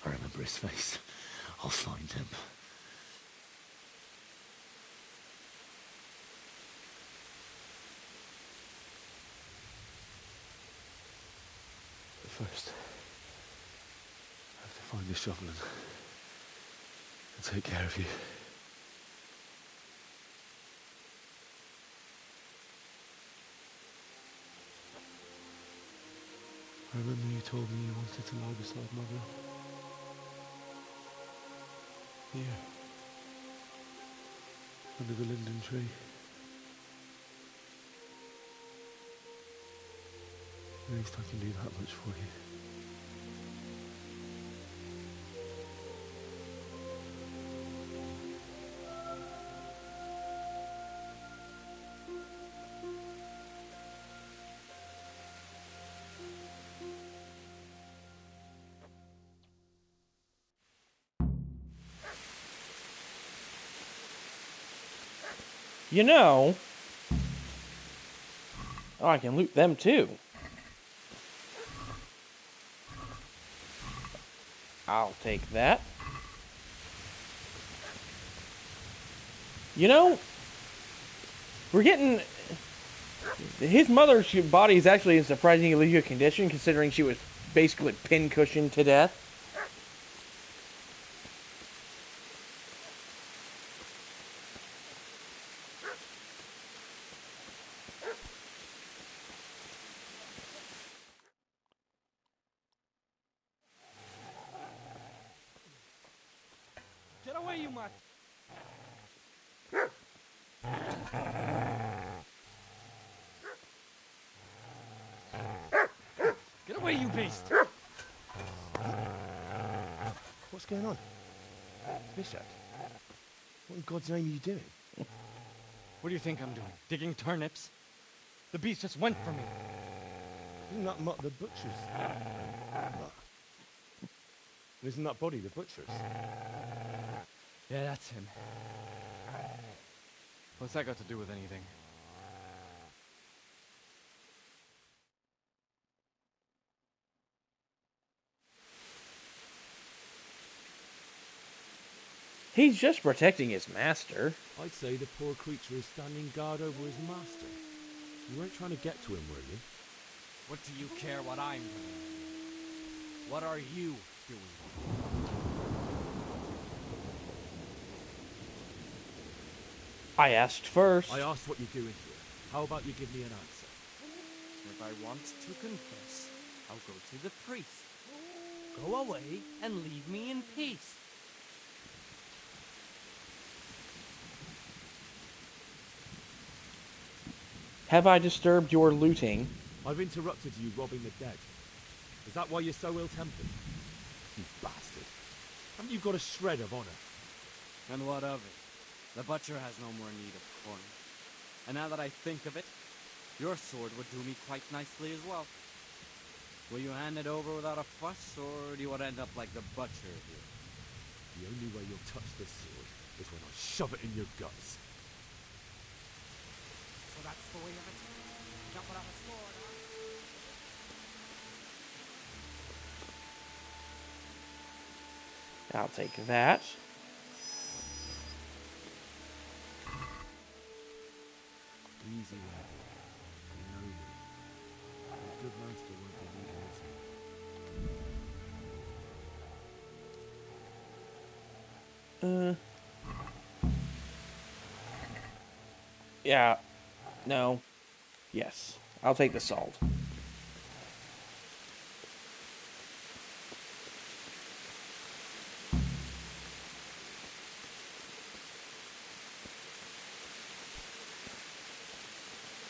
I remember his face. I'll find him. But first, I have to find the shovel and take care of you. I remember you told me you wanted to lie beside Mother. Here. Under the linden tree. At least I can do that much for you. You know, oh, I can loot them too. I'll take that. You know, we're getting... His mother's body is actually in surprisingly good condition, considering she was basically pincushioned to death. Get away, you mutt! Get away, you beast! What's going on? Bishop? What in God's name are you doing? What do you think I'm doing? Digging turnips? The beast just went for me. Isn't that Mutt the butcher's? Isn't that body the butcher's? Yeah, that's him. What's that got to do with anything? He's just protecting his master. I'd say the poor creature is standing guard over his master. You weren't trying to get to him, were you? What do you care what I'm doing? What are you doing? I asked first. I asked what you're doing here. How about you give me an answer? If I want to confess, I'll go to the priest. Go away and leave me in peace. Have I disturbed your looting? I've interrupted you robbing the dead. Is that why you're so ill-tempered? You bastard. Haven't you got a shred of honor? And what of it? The butcher has no more need of corn. And now that I think of it, your sword would do me quite nicely as well. Will you hand it over without a fuss, or do you want to end up like the butcher here? The only way you'll touch this sword is when I shove it in your guts. So that's the way of it. Jump without a sword, huh? I'll take that. Easy lad. You know me. A good master won't be needing this. Yeah. No. Yes. I'll take the salt.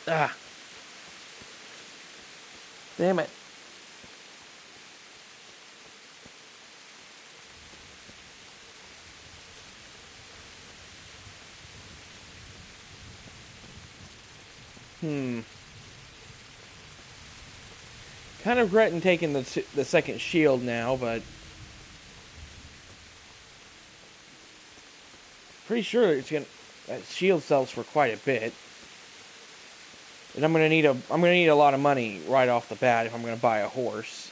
Ah. Damn it. Kind of regretting taking the second shield now, but pretty sure it's gonna that shield sells for quite a bit, and I'm gonna need a lot of money right off the bat if I'm gonna buy a horse.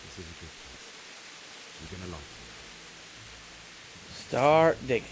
This is a good place. You're gonna like it. Start digging.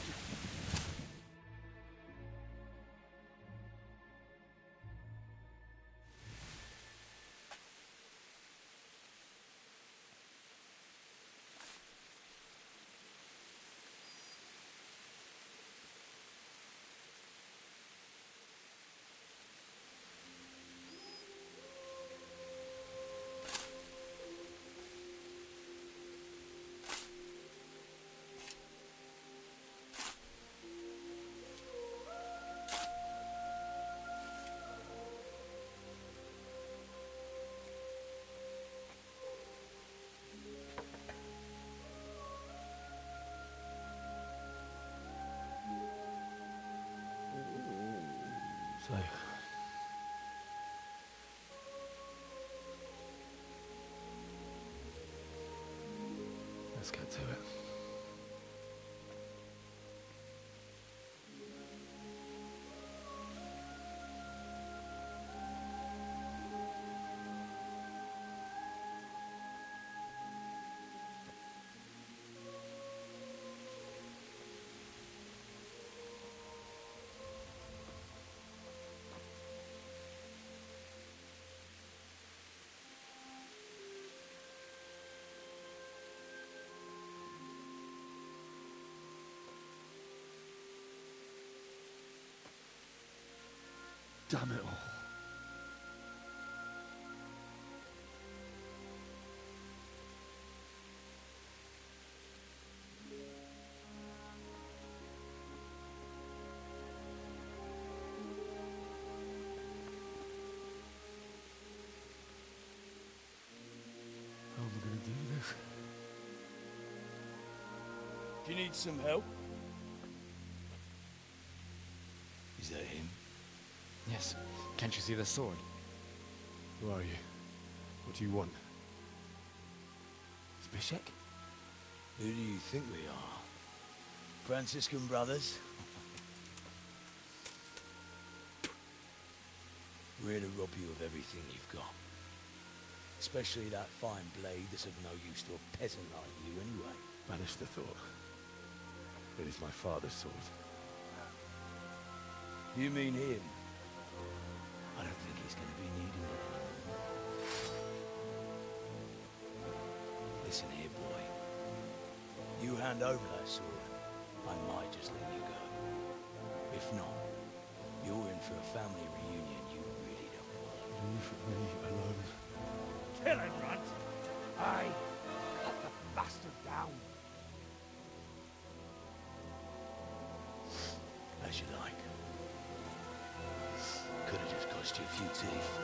So, let's get to it. Damn it all. How am I gonna do this? Do you need some help? Is that him? Yes. Can't you see the sword? Who are you? What do you want? Zbyszek? Who do you think we are? Franciscan brothers? We're here to rob you of everything you've got. Especially that fine blade that's of no use to a peasant like you anyway. Banish the thought. It is my father's sword. You mean him? I don't think he's going to be needing it anymore. Listen here, boy. You hand over that sword, I might just let you go. If not, you're in for a family reunion you really don't want. Leave me alone. Kill him, Runt! as you like. Could have just cost you a few teeth.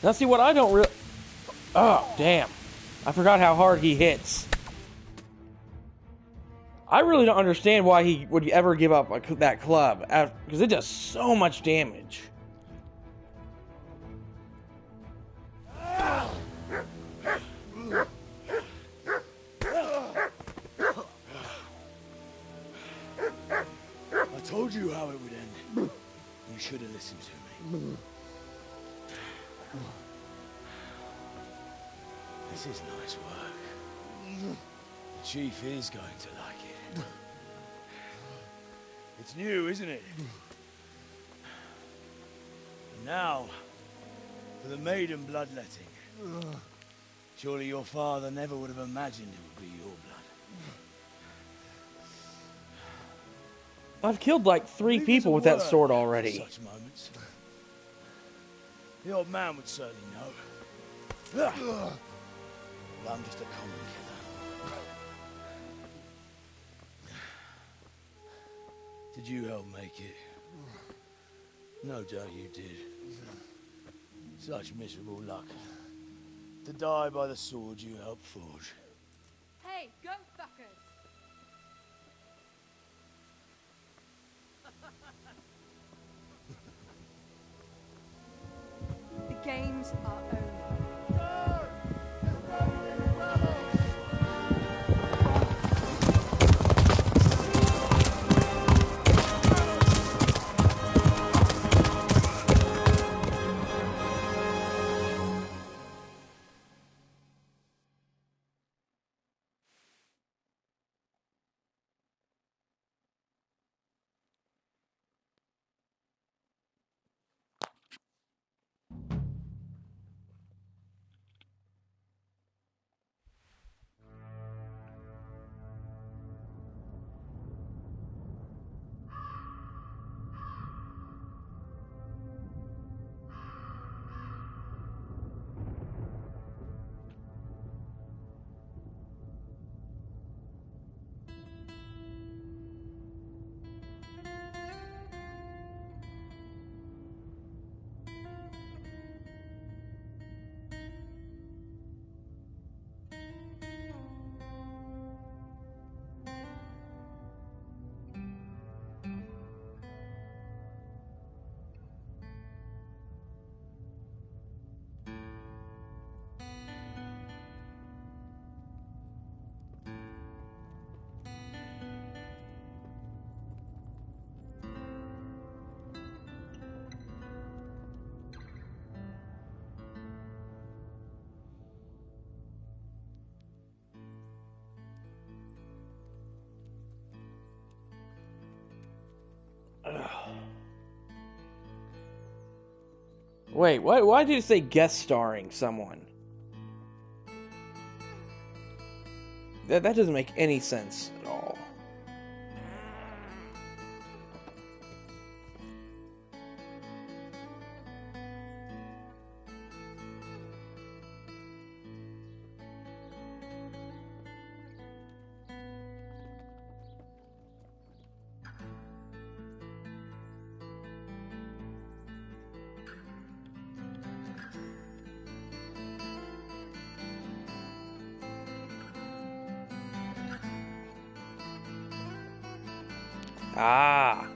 Now see what I don't really... Oh, damn. I forgot how hard he hits. I really don't understand why he would ever give up that club, because it does so much damage. I told you how it would end. You should have listened to me. This is nice work. The chief is going to like it. It's new, isn't it? And now, for the maiden bloodletting. Surely your father never would have imagined it would be your blood. I've killed like 3 people with that sword already. Such moments. The old man would certainly know. Well, I'm just a common killer. Did you help make it? No doubt you did. Such miserable luck. To die by the sword you helped forge. Hey, go fuckers! The games are over. Wait, why did it say guest starring someone? That doesn't make any sense at all. Ah.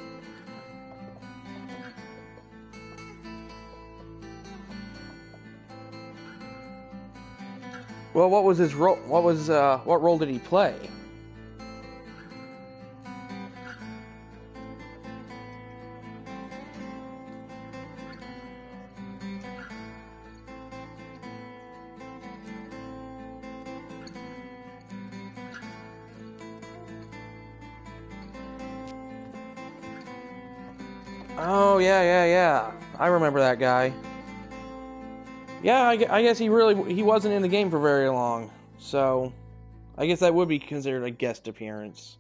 Well, what was his role? What role did he play? Oh, yeah. I remember that guy. Yeah, I guess he wasn't in the game for very long, so I guess that would be considered a guest appearance.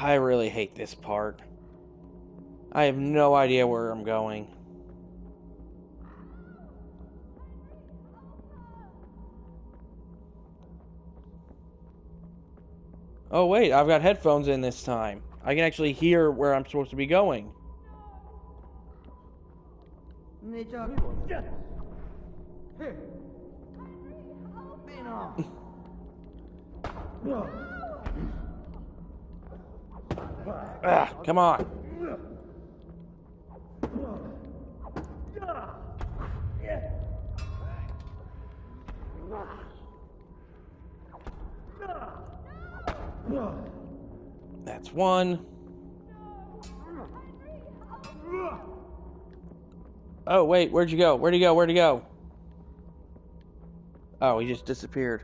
I really hate this part. I have no idea where I'm going. Oh wait, I've got headphones in this time. I can actually hear where I'm supposed to be going. Come on. That's one. Oh, wait, where'd you go? Where'd he go? Where'd he go? Oh, he just disappeared.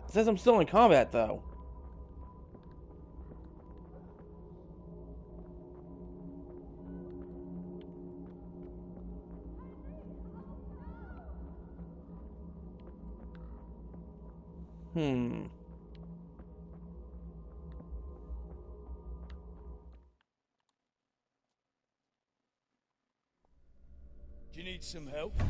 It says I'm still in combat, though. Do you need some help?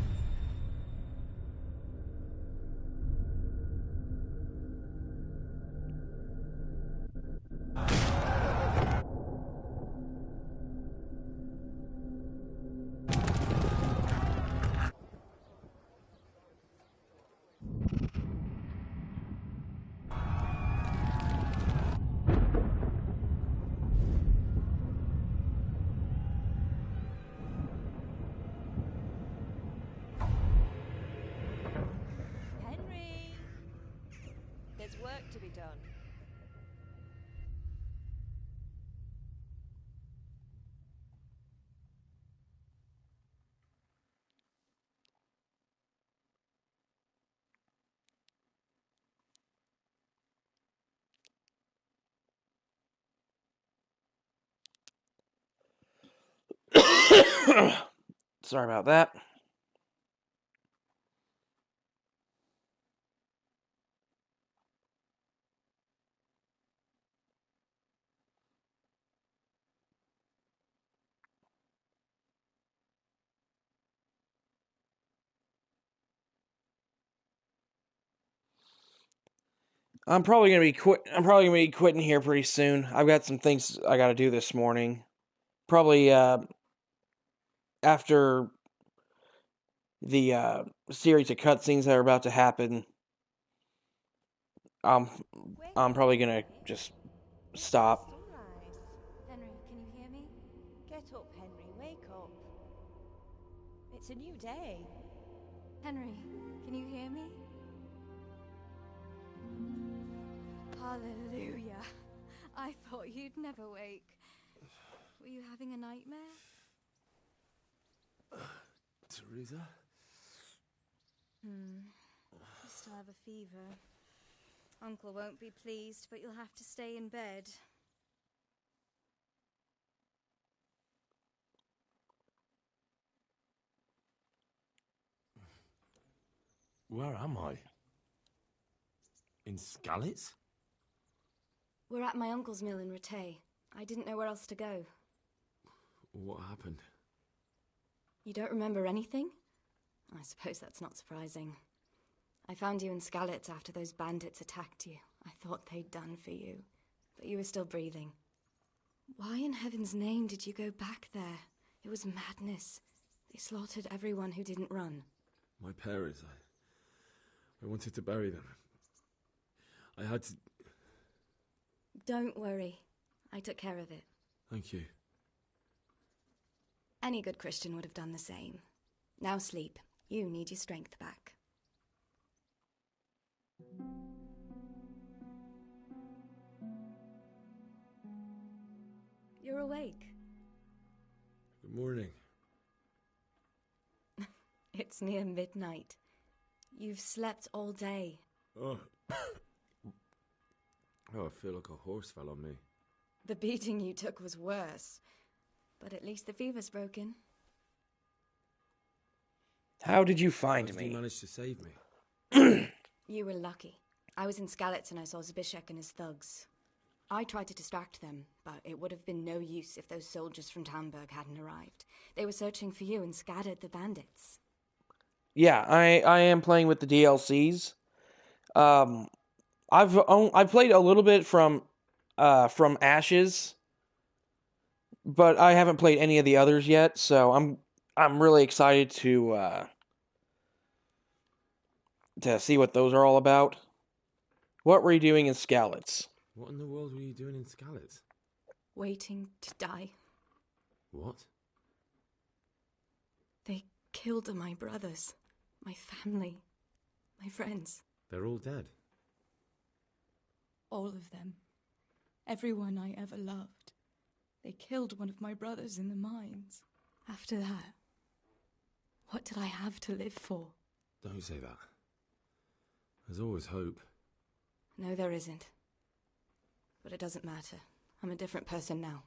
Henry! There's work to be done. Sorry about that. I'm probably gonna be quitting here pretty soon. I've got some things I gotta do this morning. Probably after the series of cutscenes that are about to happen. I'm probably gonna just stop. Sunrise. Henry, can you hear me? Get up, Henry. Wake up. It's a new day. Henry, can you hear me? Hallelujah. I thought you'd never wake. Were you having a nightmare? Teresa? You still have a fever. Uncle won't be pleased, but you'll have to stay in bed. Where am I? In Skalitz? We're at my uncle's mill in Rattay. I didn't know where else to go. What happened? You don't remember anything? I suppose that's not surprising. I found you in Skalitz after those bandits attacked you. I thought they'd done for you, but you were still breathing. Why in heaven's name did you go back there? It was madness. They slaughtered everyone who didn't run. My parents, I wanted to bury them. I had to... Don't worry. I took care of it. Thank you. Any good Christian would have done the same. Now sleep. You need your strength back. You're awake. Good morning. It's near midnight. You've slept all day. Oh. Oh, I feel like a horse fell on me. The beating you took was worse. But at least the fever's broken. How did you find How did me? you manage to save me? You were lucky. I was in Skalitz and I saw Zbyszek and his thugs. I tried to distract them, but it would have been no use if those soldiers from Talmberg hadn't arrived. They were searching for you and scattered the bandits. Yeah, I am playing with the DLCs. I've played a little bit from Ashes, but I haven't played any of the others yet. So I'm really excited to see what those are all about. What were you doing in Skalitz? What in the world were you doing in Skalitz? Waiting to die. What? They killed my brothers, my family, my friends. They're all dead. All of them. Everyone I ever loved. They killed one of my brothers in the mines. After that, what did I have to live for? Don't say that. There's always hope. No, there isn't. But it doesn't matter. I'm a different person now.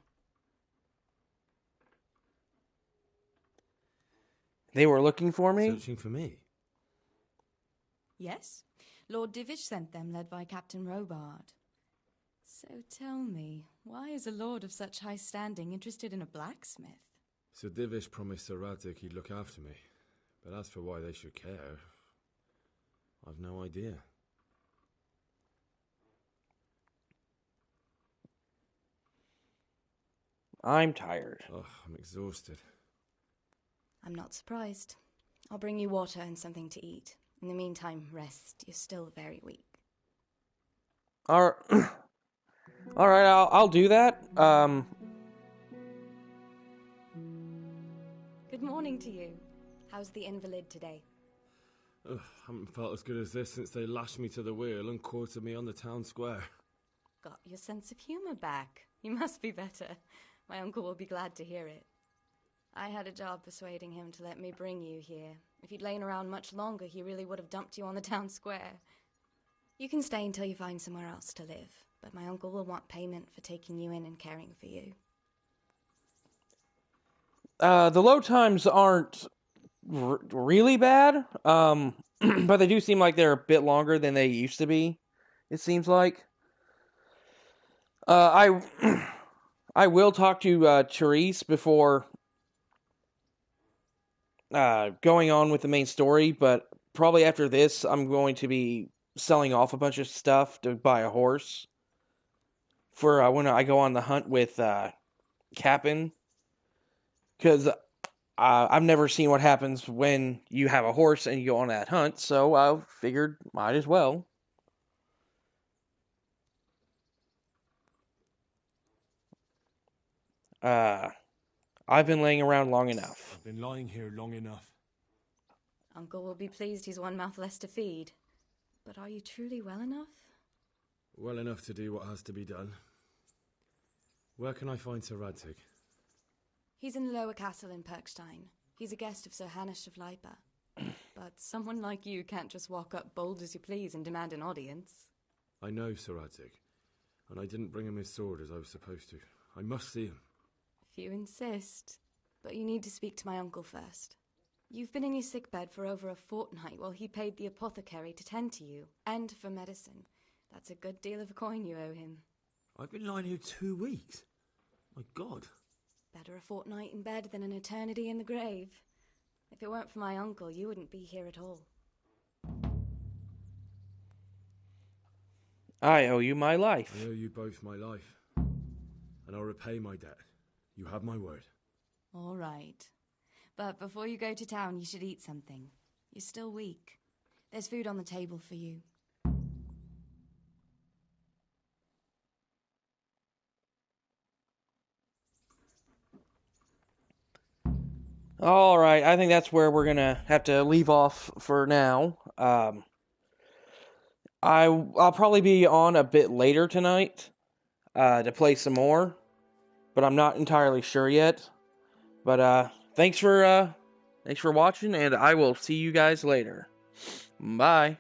They were looking for me? Searching for me? Yes. Lord Divish sent them, led by Captain Robard. So tell me, why is a lord of such high standing interested in a blacksmith? Sir Divish promised Sir Radzig he'd look after me. But as for why they should care, I've no idea. I'm tired. Oh, I'm exhausted. I'm not surprised. I'll bring you water and something to eat. In the meantime, rest. You're still very weak. All right, I'll do that. Good morning to you. How's the invalid today? Ugh, haven't felt as good as this since they lashed me to the wheel and quartered me on the town square. Got your sense of humor back. You must be better. My uncle will be glad to hear it. I had a job persuading him to let me bring you here. If you'd lain around much longer, he really would have dumped you on the town square. You can stay until you find somewhere else to live, but my uncle will want payment for taking you in and caring for you. The load times aren't really bad, but they do seem like they're a bit longer than they used to be, it seems like. I will talk to Therese before going on with the main story, but probably after this, I'm going to be selling off a bunch of stuff to buy a horse for when I go on the hunt with Cap'n, because I've never seen what happens when you have a horse and you go on that hunt, so I figured might as well. I've been laying around long enough. I've been lying here long enough. Uncle will be pleased he's one mouth less to feed. But are you truly well enough? Well enough to do what has to be done. Where can I find Sir Radzig? He's in the lower castle in Perkstein. He's a guest of Sir Hanush of Leipa. But someone like you can't just walk up bold as you please and demand an audience. I know Sir Radzig, and I didn't bring him his sword as I was supposed to. I must see him. If you insist. But you need to speak to my uncle first. You've been in your sickbed for over a fortnight while he paid the apothecary to tend to you, and for medicine. That's a good deal of coin you owe him. I've been lying here 2 weeks. My God. Better a fortnight in bed than an eternity in the grave. If it weren't for my uncle, you wouldn't be here at all. I owe you my life. I owe you both my life. And I'll repay my debt. You have my word. All right. But before you go to town, you should eat something. You're still weak. There's food on the table for you. All right, I think that's where we're gonna have to leave off for now. I'll probably be on a bit later tonight to play some more. but I'm not entirely sure yet. But thanks for watching, and I will see you guys later. Bye.